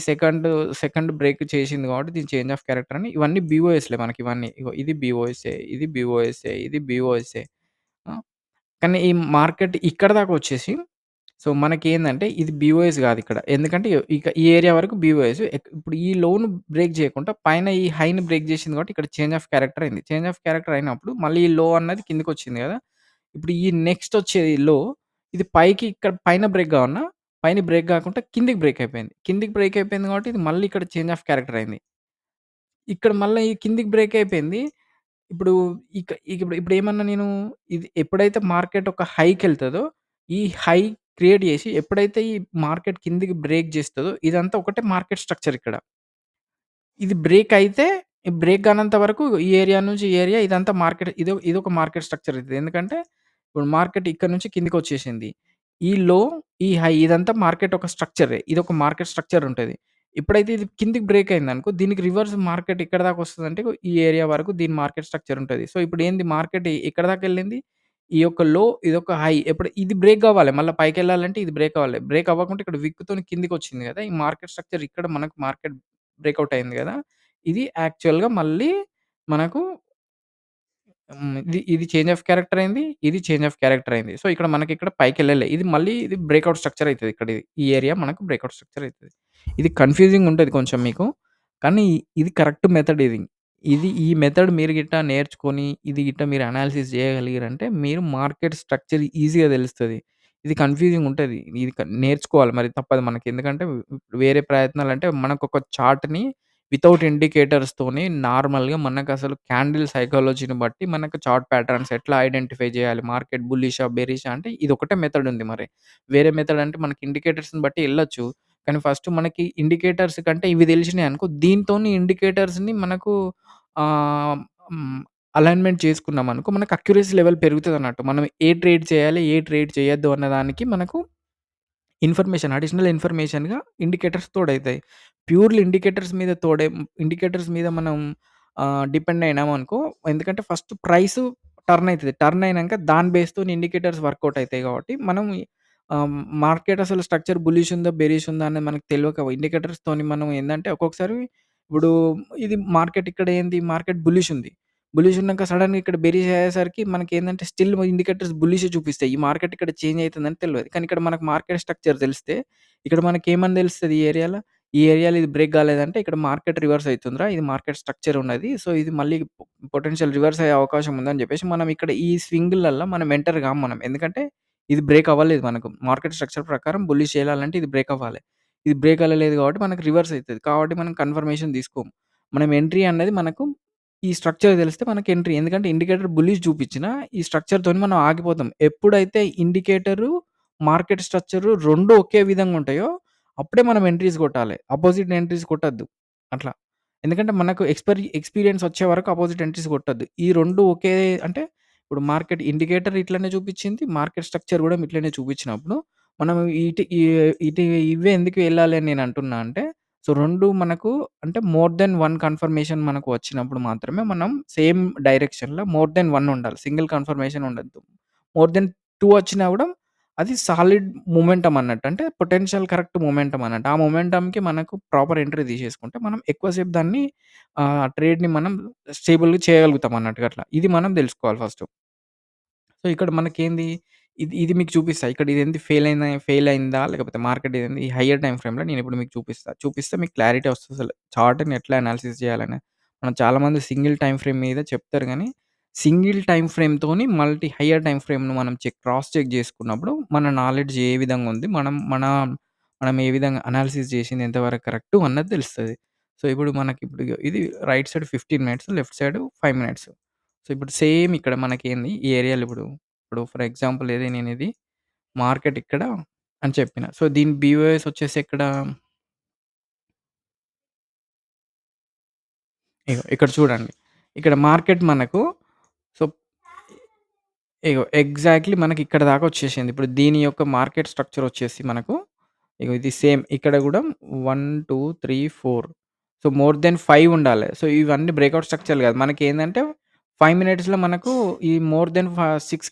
సెకండ్ బ్రేక్ చేసింది కాబట్టి దీన్ని చేంజ్ ఆఫ్ క్యారెక్టర్ అని ఇవన్నీ బీఓఎస్‌లే మనకివన్నీ. ఇగో ఇది బీఓఎస్ఏ, ఇది బీఓఎస్ఏ, ఇది బీఓఎస్ఏ. ఆ! కానీ ఈ మార్కెట్ ఇక్కడ దాకా వచ్చేసి సో, మనకేందంటే ఇది బీఓఎస్ గాదిక్కడ. ఎందుకంటే ఈ ఏరియా వరకు బీఓఎస్. ఇప్పుడు ఈ లోను బ్రేక్ జేయకుండా పైన ఈ హైని బ్రేక్ జేసింది కాబట్టి ఇక్కడ చేంజ్ ఆఫ్ క్యారెక్టర్ అయింది. చేంజ్ ఆఫ్ క్యారెక్టర్ అయినప్పుడు మళ్ళీ ఈ లో అన్నది కిందకొచ్చింది గదా! ఇప్పుడు ఈ నెక్స్ట్ వచ్చేది లో ఇది పైకి ఇక్కడ పైన బ్రేక్ గావన్న పైన బ్రేక్ గాకుండా కిందకి బ్రేక్ అయిపోయింది. కిందకి బ్రేక్ అయిపోయింది కాబట్టి ఇది మళ్ళీ ఇక్కడ చేంజ్ ఆఫ్ క్యారెక్టర్ అయింది. ఇక్కడ మళ్ళా ఈ కిందకి బ్రేక్ అయిపోయింది. ఇప్పుడు ఇప్పుడేమన్నా నేను ఇది ఎప్పుడైతే మార్కెట్ ఒక హైకెళ్తదో, ఈ హై క్రియేట్ జేసి ఎప్పుడైతే ఈ మార్కెట్ కిందకి బ్రేక్ జేస్తదో, ఇదంతా ఒకటే మార్కెట్ స్ట్రక్చర్ ఇక్కడ. ఇది బ్రేక్ అయితే, ఈ బ్రేక్ కానంత వరకు ఈ ఏరియా నుంచి ఈ ఏరియా ఇదంతా మార్కెట్ ఇదొక మార్కెట్ స్ట్రక్చర్ అయితది. ఎందుకంటే, ఇప్పుడు మార్కెట్ ఇక్కడ నుంచి కిందకొచ్చేసింది. ఈ లో, ఈ హై ఇదంతా మార్కెట్ ఒక స్ట్రక్చరే. ఇదొక మార్కెట్ స్ట్రక్చర్ ఉంటది. ఎప్పుడైతే ఇది కిందకి బ్రేక్ అయిందనుకో, దీనికి రివర్స్ మార్కెట్ ఎక్కడి దాకా వస్తదంటే, ఈ ఏరియా వరకు దీని మార్కెట్ స్ట్రక్చర్ ఉంటది. సో, ఇప్పుడేంది మార్కెట్ ఎక్కడి దాకెళ్ళింది? ఈ యొక్క లో, ఇదొక హై. ఎప్పుడు ఇది బ్రేక్ అవ్వాలి. మళ్ళా పైకెళ్ళాలంటే ఇది బ్రేక్ అవ్వాలి. బ్రేక్ అవ్వకుంటే ఇక్కడ విక్‌తోని కిందకొచ్చింది గదా! ఈ మార్కెట్ స్ట్రక్చర్ ఇక్కడ మనకు మార్కెట్ బ్రేకౌట్ అయింది గదా! ఇది యాక్చువల్‌గా మళ్ళీ మనకు ఇది చేంజ్ ఆఫ్ క్యారెక్టర్ అయింది. ఇది చేంజ్ ఆఫ్ క్యారెక్టర్ అయింది. సో, ఇక్కడ మనకిక్కడ పైకెళ్ళలే. ఇది బ్రేకౌట్ స్ట్రక్చర్ అయితది ఇక్కడ ఇది. ఈ ఏరియా మనకు బ్రేకౌట్ స్ట్రక్చర్ అయితది. ఇది కన్‌ఫ్యూజింగ్ ఉంటది కొంచెం మీకు. కానీ ఇది కరెక్ట్ మెథడ్ ఇది. ఈ మెథడ్ మీరు గిట్ట నేర్చుకొని, ఇది గిట్ట మీరు అనాలిసిస్ చేయగలిగారంటే, మీరు మార్కెట్ స్ట్రక్చర్ ఈజీగా తెలుస్తది. ఇది కన్‌ఫ్యూజింగ్ ఉంటది. ఇది నేర్చుకోవాలి మరి తప్పదు మనకి. ఎందుకంటే వేరే ప్రయత్నాలంటే మనకొక చార్ట్‌ని వితౌట్ ఇండికేటర్స్‌తోని నార్మల్‌గా మనకసలు క్యాండిల్ సైకాలజీని బట్టి మనకు చార్ట్ ప్యాటర్న్స్ ఎట్లా ఐడెంటిఫై జేయాలి? మార్కెట్ బుల్లిషా? బేరిషా? అంటే ఇదొకటే మెథడ్ ఉంది మరి. వేరే మెథడ్ అంటే మనకి ఇండికేటర్స్‌ని బట్టి ఎళ్ళొచ్చు. కానీ ఫస్ట్ మనకి ఇండికేటర్స్ కంటే ఇవి తెలిసినాయనుకో దీనితోని ఇండికేటర్స్‌ని మనకు ఆహ్, హ్మ్. అలైన్‌మెంట్ చేసుకున్నామనుకో మనకు అక్యురసీ లెవెల్ పెరుగుతదన్నట్టు. మనం ఏ ట్రేడ్ చేయాలి? ఏ ట్రేడ్ చేయొద్దు? అన్న దానికి మనకు అడిషనల్ ఇన్ఫర్మేషన్‌గా ఇండికేటర్స్ తోడైతాయి. ప్యూర్‌లీ ఇండికేటర్స్ మీద మనం డిపెండ్ అయినామనుకో ఎందుకంటే ఫస్ట్ ప్రైసు టర్న్ అయితది. టర్న్ అయినంక దాని బేస్‌తోని ఇండికేటర్స్ వర్కౌట్ అయితాయి కాబట్టి మనం ఆహ్, మార్కెట్ అసలు స్ట్రక్చర్ బుల్లిష్ ఉందా? బేరిష్ ఉందా? అనేది మనకు తెలవక ఇండికేటర్స్‌తోని మనం ఏందంటే ఒక్కొక్కసారి ఇప్పుడు ఇది మార్కెట్ ఇక్కడ ఏంది మార్కెట్ బుల్లిష్ ఉంది. బుల్లిష్ ఉన్నాక సడెన్‌గా ఇక్కడ బేరిష్ అయ్యేసరికి మనకేందంటే స్టిల్ ఇండికేటర్స్ బుల్లిషే చూపిస్తాయి. ఈ మార్కెట్ ఇక్కడ చేంజ్ అయితుందని తెలవదు. కానీ ఇక్కడ మనకు మార్కెట్ స్ట్రక్చర్ తెలిస్తే ఇక్కడ మనకేమని తెలుస్తది ఈ ఏరియాలో? ఈ ఏరియాలో ఇది బ్రేక్ కాలేదంటే ఇక్కడ మార్కెట్ రివర్స్ అయితుందిరా. ఇది మార్కెట్ స్ట్రక్చర్ ఉన్నది. సో, ఇది మళ్ళీ పొటెన్షియల్ రివర్స్ అయ్యే అవకాశం ఉందని చెప్పేసి మనం ఇక్కడ ఈ స్వింగులల్ల మనం ఎంటర్ గాము మనం. ఎందుకంటే ఇది బ్రేక్ అవ్వలేదు మనకు. మార్కెట్ స్ట్రక్చర్ ప్రకారం బుల్లిష్ ఏలాలంటే ఇది బ్రేక్ అవ్వాలి. ఇది బ్రేక్ అవ్వలేదు కాబట్టి మనకు రివర్స్ అయితది. కాబట్టి మనం కన్ఫర్మేషన్ తీసుకోము. మనం ఎంట్రీ అన్నది మనకు ఈ స్ట్రక్చర్ తెలిస్తే మనకి ఎంట్రీ. ఎందుకంటే ఇండికేటర్ బుల్లిష్ చూపించినా ఈ స్ట్రక్చర్‌తోని మనం ఆగిపోతాం. ఎప్పుడైతే ఇండికేటరు, మార్కెట్ స్ట్రక్చరు 2 ఒకే విధంగా ఉంటాయో అప్పుడే మనం ఎంట్రీస్ కొట్టాలి. అపోజిట్ ఎంట్రీస్ కొట్టొద్దు. అట్లా. ఎందుకంటే మనకు ఎక్స్‌పీరియన్స్ వచ్చే వరకు అపోజిట్ ఎంట్రీస్ కొట్టొద్దు. ఈ 2 ఒకే అంటే ఇప్పుడు మార్కెట్ ఇండికేటర్ ఇట్లనే చూపిచ్చింది. మార్కెట్ స్ట్రక్చర్ గూడా ఇట్లనే చూపించినప్పుడు, మనం ఇటు ఇవే ఎందుకు వెళ్ళాలి అని నేను అంటున్నా అంటే, సో, 2 మనకు అంటే మోర్ దెన్ 1 కన్ఫర్మేషన్ మనకు వచ్చినప్పుడు మాత్రమే మనం సేమ్ డైరెక్షన్‌లో మోర్ దెన్ 1 ఉండాలి. సింగిల్ కన్ఫర్మేషన్ ఉండొద్దు. మోర్ దెన్ 2 వచ్చినా గూడా అది సాలిడ్ మొమెంటమ్ అన్నట్టు. అంటే పొటెన్షియల్ కరెక్ట్ మొమెంటమ్ అన్నట్టు. ఆ మొమెంటమ్‌కి మనకు ప్రాపర్ ఎంట్రీ తీసేసుకుంటే మనం ఎక్కువ సేపు దాన్ని ట్రేడ్‌ని మనం స్టేబుల్‌గా చేయగలుగుతాం అన్నట్టుగా అట్లా. ఇది మనం తెలుసుకోవాలి ఫస్టు. సో, ఇక్కడ మనకేంది ఇది మీకు చూపిస్తా. ఇక్కడ ఇదేంది ఫెయిల్ అయిందా? లేకపోతే మార్కెట్ ఇదేంది ఈ హైయర్ టైమ్ ఫ్రేమ్‌లో నేనిప్పుడు మీకు చూపిస్తా. చూపిస్తే మీకు క్లారిటీ వస్తదసలు. చార్ట్‌ని ఎట్లా అనాలిసిస్ చేయాలని. మనం చాలామంది సింగిల్ టైమ్ ఫ్రేమ్ మీద చెప్తారు గానీ, సింగిల్ టైమ్ ఫ్రేమ్‌తోని హైయర్ టైమ్ ఫ్రేమ్‌ను మనం క్రాస్ చెక్ చేసుకున్నప్పుడు మన నాలెడ్జ్ ఏ విధంగా ఉంది. మనం ఏ విధంగా అనాలిసిస్ చేసింది ఎంతవరకు కరెక్టు అన్నది తెలుస్తది. సో, ఇప్పుడు మనకిప్పుడు ఇది right side 15 minutes, left side 5 minutes. So, ఇప్పుడు సేమ్ ఇక్కడ మనకేంది ఈ ఏరియాలో ఇప్పుడు ఫర్ ఎగ్జాంపుల్ నేనిది మార్కెట్ ఇక్కడ అని చెప్పిన. సో, దీని బీఓఎస్ వచ్చేసి ఎక్కడ? ఇక్కడ చూడండి. ఇక్కడ మార్కెట్ మనకు సో, ఎగ్జాక్ట్‌లీ మనకిక్కడ దాకా వచ్చేసింది. ఇప్పుడు దీని యొక్క మార్కెట్ స్ట్రక్చర్ వచ్చేసి మనకు ఇది సేమ్ ఇక్కడ గూడా 1, 2, 3, 4 సో, మోర్ దెన్ 5 ఉండాలె. సో, ఇవన్నీ బ్రేకౌట్ స్ట్రక్చర్‌లు గాదు. మనకేందంటే 5 మినిట్స్‌లో మనకు ఈ మోర్ దెన్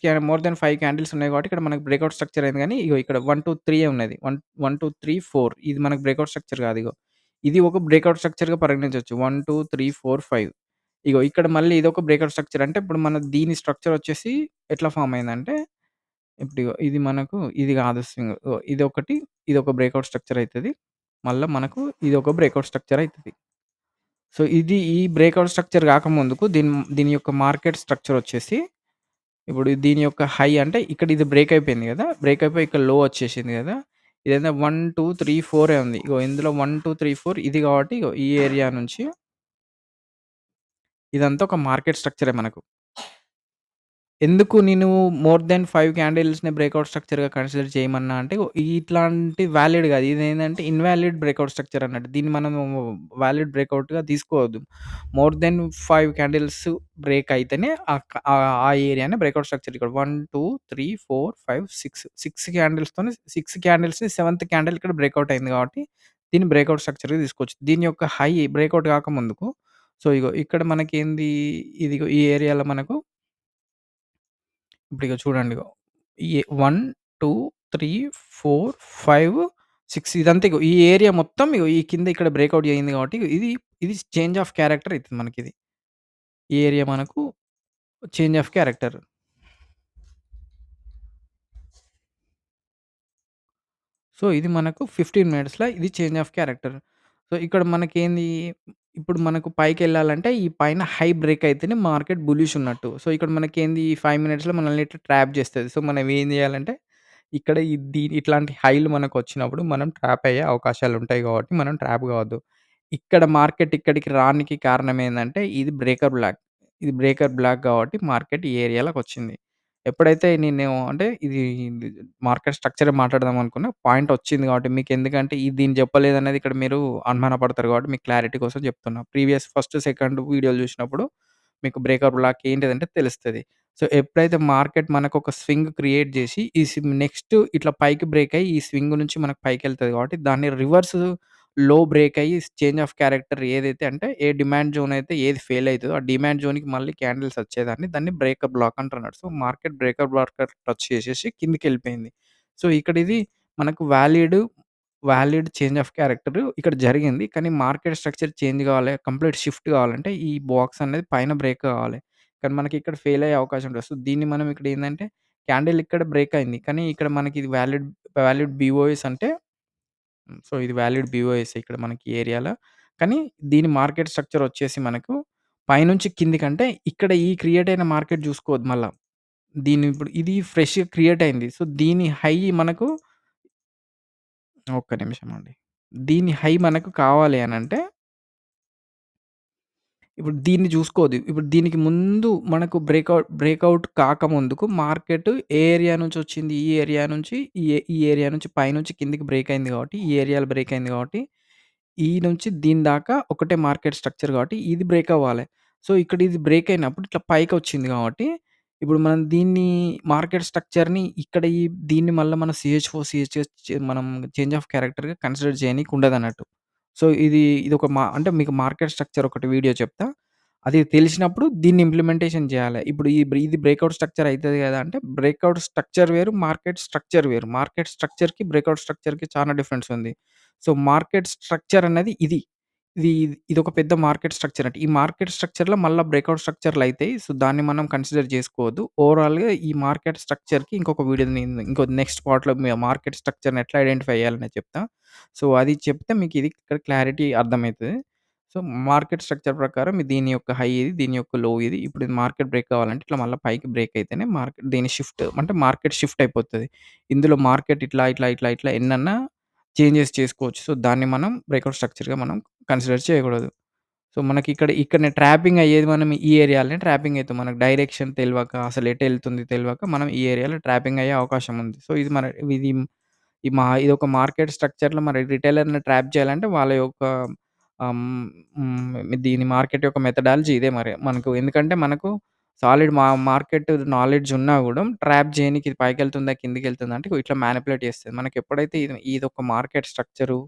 5 క్యాండిల్స్ ఉన్నాయి కాబట్టి ఇక్కడ మనకు బ్రేకౌట్ స్ట్రక్చర్ అయింది గానీ, ఇక్కడ 1, 2, 3 ఉన్నది. 1, 1, 2, 3, 4 ఇది మనకు బ్రేకౌట్ స్ట్రక్చర్ గాదు ఇది ఒక బ్రేకౌట్ స్ట్రక్చర్‌గా పరిగణించొచ్చు. 1, 2, 3, 4, 5 ఇక్కడ మళ్ళీ ఇదొక బ్రేకౌట్ స్ట్రక్చర్. అంటే ఇప్పుడు దీని స్ట్రక్చర్ వచ్చేసి ఎట్లా ఫార్మ్ అయిందంటే, ఇప్పుడు ఇది మనకు ఇది గాదు స్వింగ్. ఇదొక బ్రేకౌట్ స్ట్రక్చర్ అయితది. మళ్ళా మనకు ఇదొక బ్రేకౌట్ స్ట్రక్చర్ అయితది. సో, ఈ బ్రేకౌట్ స్ట్రక్చర్ గాకముందుకు దీని యొక్క మార్కెట్ స్ట్రక్చర్ వచ్చేసి, ఇప్పుడు దీని యొక్క హై అంటే ఇక్కడ ఇది బ్రేక్ అయిపోయింది గదా! బ్రేక్ అయిపోయి ఇక్కడ లో వచ్చేసింది గదా! ఇదేందో 1, 2, 3, 4 ఉంది. ఇందులో 1, 2, 3, 4 ఇది కాబట్టి ఈ ఏరియా నుంచి ఇదంతా ఒక మార్కెట్ స్ట్రక్చరే మనకు. ఎందుకు నేను మోర్ దెన్ 5 క్యాండిల్స్‌ని బ్రేకౌట్ స్ట్రక్చర్‌గా కన్సిడర్ చేయమన్నా అంటే, ఇట్లాంటి వాలిడ్ గాదు. ఇదేందంటే ఇన్‌వాలిడ్ బ్రేకౌట్ స్ట్రక్చర్ అన్నట్టు. దీన్ని మనము వాలిడ్ బ్రేకౌట్‌గా తీసుకోవద్దు. మోర్ దెన్ 5 క్యాండిల్స్ బ్రేక్ అయితేనే ఆ ఏరియాని బ్రేకౌట్ స్ట్రక్చర్ ఇక్కడ 1, 2, 3, 4, 5, 6 క్యాండిల్స్‌తోని 6 క్యాండిల్స్‌ని సెవెంత్ క్యాండిల్ ఇక్కడ బ్రేకౌట్ అయింది కాబట్టి, దీన్ని బ్రేకౌట్ స్ట్రక్చర్‌గా తీసుకోవచ్చు. దీని యొక్క హై బ్రేకౌట్ కాకముందుకు సో, ఇక్కడ మనకేంది ఈ ఏరియాలో మనకు చూడండి ఈ 1, 2, 3, 4, 5, 6 ఇదంతా ఈ ఏరియా మొత్తం ఈ కింద ఇక్కడ బ్రేకౌట్ అయింది కాబట్టి ఇది చేంజ్ ఆఫ్ క్యారెక్టర్ అయితది మనకిది. ఈ ఏరియా మనకు చేంజ్ ఆఫ్ క్యారెక్టర్. సో, ఇది మనకు 15 మినిట్స్‌ల ఇది చేంజ్ ఆఫ్ క్యారెక్టర్. సో, ఇక్కడ మనకేంది ఇప్పుడు మనకు పైకెళ్ళాలంటే ఈ పైన హై బ్రేక్ అయితేనే మార్కెట్ బులిష్ ఉన్నట్టు. సో, ఇక్కడ మనకేంది ఈ 5 మినిట్స్‌లో మనల్ని ఇట్లా ట్రాప్ చేస్తది. సో, మనం ఏం చేయాలంటే ఇక్కడ ఇట్లాంటి హైలు మనకొచ్చినప్పుడు మనం ట్రాప్ అయ్యే అవకాశాలుంటాయి కాబట్టి మనం ట్రాప్ కావద్దు. ఇక్కడ మార్కెట్ ఇక్కడికి రానికి కారణం ఏందంటే ఇది బ్రేకర్ బ్లాక్. ఇది బ్రేకర్ బ్లాక్ కాబట్టి మార్కెట్ ఈ ఏరియాలోకొచ్చింది. ఎప్పుడైతే నేను అంటే ఇది మార్కెట్ స్ట్రక్చరే మాట్లాడదాం అనుకున్నా. పాయింట్ వచ్చింది కాబట్టి మీకెందుకంటే దీన్ని చెప్పలేదనేది ఇక్కడ మీరు అనుమానపడతారు కాబట్టి మీకు క్లారిటీ కోసం చెప్తున్నా. ఫస్ట్, సెకండ్ వీడియోలు చూసినప్పుడు మీకు బ్రేకర్ బ్లాక్ ఏంటిదంటే తెలుస్తది. సో, ఎప్పుడైతే మార్కెట్ మనకొక స్వింగ్ క్రియేట్ జేసి, నెక్స్ట్ ఇట్లా పైకి బ్రేక్ అయ్యి, ఈ స్వింగ్ నుంచి మనకు పైకెళ్తది కాబట్టి, దాన్ని రివర్స్ లో బ్రేక్ అయ్యి, చేంజ్ ఆఫ్ క్యారెక్టర్ ఏదైతే అంటే, ఏ డిమాండ్ జోన్ అయితే ఏది ఫెయిల్ అయితదో, ఆ డిమాండ్ జోన్‌కి మళ్ళీ క్యాండిల్స్ వచ్చేదాన్ని దాన్ని బ్రేకర్ బ్లాక్ అంటున్నాడు. So, market breaker block touch చేసేసి కిందకెళ్ళిపోయింది. సో, ఇక్కడ ఇది మనకు వాలిడ్ చేంజ్ ఆఫ్ క్యారెక్టర్ ఇక్కడ జరిగింది. కానీ మార్కెట్ స్ట్రక్చర్ చేంజ్ కావాలి, కంప్లీట్ షిఫ్ట్ కావాలంటే ఈ బాక్స్ అనేది పైన బ్రేక్ కావాలి. కానీ మనకి ఇక్కడ ఫెయిల్ అయ్యే అవకాశం ఉంటది. సో, దీన్ని మనం ఇక్కడ ఏందంటే క్యాండిల్ ఇక్కడ బ్రేక్ అయింది. కానీ ఇక్కడ మనకి ఇది వాలిడ్ బీఓఎస్ అంటే సో, ఇది వాలిడ్ బీఓఎస్ ఇక్కడ మనకి ఈ ఏరియాలో. కానీ దీని మార్కెట్ స్ట్రక్చర్ వచ్చేసి మనకు పైనుంచి కిందికంటే ఇక్కడ ఈ క్రియేట్ అయిన మార్కెట్ చూసుకోవద్దు మళ్ళా. దీన్ని ఇప్పుడు ఇది ఫ్రెష్‌గా క్రియేట్ అయింది. సో, దీని హై మనకు ఒక్క నిమిషం అండి. దీని హై మనకు కావాలి అనంటే, ఇప్పుడు దీన్ని జూసుకోవద్దు. ఇప్పుడు దీనికి ముందు మనకు బ్రేకౌట్ కాకముందుకు మార్కెట్ ఏ ఏరియా నుంచొచ్చింది? ఈ ఏరియా నుంచి ఈ ఏరియా నుంచి పైనుంచి కిందకి బ్రేక్ అయింది గాబట్టి, ఈ ఏరియాలో బ్రేక్ అయింది గాబట్టి, ఈ నుంచి దీని దాకా ఒకటే మార్కెట్ స్ట్రక్చర్ గాబట్టి ఇది బ్రేక్ అవ్వాలె. సో, ఇక్కడ ఇది బ్రేక్ అయినప్పుడు ఇట్లా పైకొచ్చింది గాబట్టి, ఇప్పుడు మనం దీన్ని మార్కెట్ స్ట్రక్చర్‌ని ఇక్కడ దీన్ని మళ్ళా మనం సీహెచ్ఓ, సీహెచ్ఎస్ మనం చేంజ్ ఆఫ్ క్యారెక్టర్‌గా కన్సిడర్ చేయనీకి ఉండదన్నట్టు. సో, ఇదొక అంటే మీకు మార్కెట్ స్ట్రక్చర్ ఒకటి వీడియో చెప్తా. అది తెలిసినప్పుడు దీన్ని ఇంప్లిమెంటేషన్ జేయాలె. ఇప్పుడు ఇది బ్రేకౌట్ స్ట్రక్చర్ అయితది గదా! అంటే బ్రేకౌట్ స్ట్రక్చర్ వేరు, మార్కెట్ స్ట్రక్చర్ వేరు. మార్కెట్ స్ట్రక్చర్‌కి, బ్రేకౌట్ స్ట్రక్చర్‌కి చానా డిఫరెన్స్ ఉంది. సో, మార్కెట్ స్ట్రక్చర్ అన్నది ఇది. ఇది ఇదొక పెద్ద మార్కెట్ స్ట్రక్చర్ అంటే. ఈ మార్కెట్ స్ట్రక్చర్‌లో మళ్ళా బ్రేకౌట్ స్ట్రక్చర్‌లయితాయి. సో, దాన్ని మనం కన్సిడర్ జేసుకోవద్దు. ఓవరాల్‌గా ఈ మార్కెట్ స్ట్రక్చర్‌కి ఇంకొక వీడియో ఇంకో నెక్స్ట్ పార్ట్‌లో మార్కెట్ స్ట్రక్చర్‌ని ఎట్లా ఐడెంటిఫై చేయాలనేది చెప్తా. సో, అది చెప్తే మీకిది ఇక్కడ క్లారిటీ అర్థమైతది. సో, మార్కెట్ స్ట్రక్చర్ ప్రకారం దీని యొక్క హై ఇది, దీని యొక్క లో ఇది. ఇప్పుడు ఇది మార్కెట్ బ్రేక్ కావాలంటే ఇట్లా మళ్ళా పైకి బ్రేక్ అయితేనే దీని షిఫ్ట్ అంటే మార్కెట్ షిఫ్ట్ అయిపోతది. ఇందులో మార్కెట్ ఇట్లా ఎన్నన్నా చేంజెస్ చేసుకోవచ్చు. సో, దాన్ని మనం బ్రేకౌట్ స్ట్రక్చర్‌గా మనం కన్సిడర్ చేయకూడదు. సో, ఇక్కడనే ట్రాపింగ్ అయ్యేది మనం ఈ ఏరియాలోనే ట్రాపింగ్ అయితాం. మనకు డైరెక్షన్ తెలవక, అసలు ఎటెళ్తుంది తెలవక మనం ఈ ఏరియాలో ట్రాపింగ్ అయ్యే అవకాశం ఉంది. సో, ఇది ఇదొక మార్కెట్ స్ట్రక్చర్‌లో మరి రిటైలర్‌ని ట్రాప్ చేయాలంటే వాళ్ళ యొక్క ఆహ్, దీని మార్కెట్ యొక్క మెథడాలజీ ఇదే మరి. ఎందుకంటే మనకు సాలిడ్ మార్కెట్ నాలెడ్జ్ ఉన్నా గూడా ట్రాప్ చేయనీకి ఇది పైకెళ్తుందా? కిందకెళ్తుందా? అంటే ఇట్లా మ్యానిపులేట్ చేస్తది. మనకెప్పుడైతే ఇదొక మార్కెట్ స్ట్రక్చరు,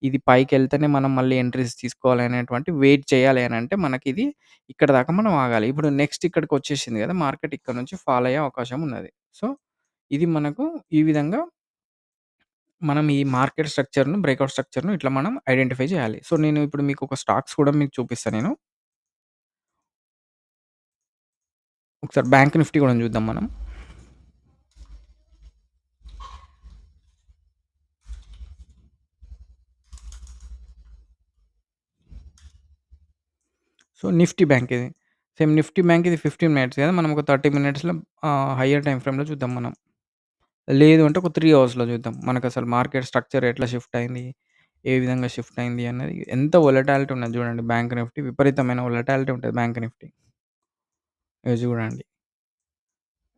ఇది పైకెళ్తేనే మనం మళ్ళీ ఎంట్రీస్ తీసుకోవాలి అనేటువంటి వెయిట్ చేయాలి అనంటే మనకిది ఇక్కడ దాకా మనం ఆగాలి. ఇప్పుడు నెక్స్ట్ ఇక్కడికొచ్చేసింది గదా! మార్కెట్ ఇక్కడ నుంచి ఫాల్ అయ్యే అవకాశం ఉన్నది. సో, ఇది మనకు ఈ విధంగా మనం ఈ మార్కెట్ స్ట్రక్చర్‌ను, బ్రేకౌట్ స్ట్రక్చర్‌ను ఇట్లా మనం ఐడెంటిఫై చేయాలి. సో, నేను ఇప్పుడు మీకొక స్టాక్స్ కూడా మీకు చూపిస్తా నేను. ఒకసారి బ్యాంక్ నిఫ్టీ గూడా చూద్దాం మనం. సో, నిఫ్టీ బ్యాంక్ ఇది. సేమ్ నిఫ్టీ బ్యాంక్ ఇది 15 మినిట్స్ కదా! మనం ఒక 30 మినిట్స్‌లో హైయర్ టైమ్ ఫ్రేమ్‌లో చూద్దాం మనం. లేదు అంటే ఒక 3 అవర్స్‌లో చూద్దాం. మనకసలు మార్కెట్ స్ట్రక్చర్ ఎట్లా షిఫ్ట్ అయింది? ఏ విధంగా షిఫ్ట్ అయింది అన్నది ఎంత వోలటాలిటీ ఉన్నది చూడండి బ్యాంక్ నిఫ్టీ విపరీతమైన వోలటాలిటీ ఉంటది బ్యాంక్ నిఫ్టీ. ఇగో చూడండి.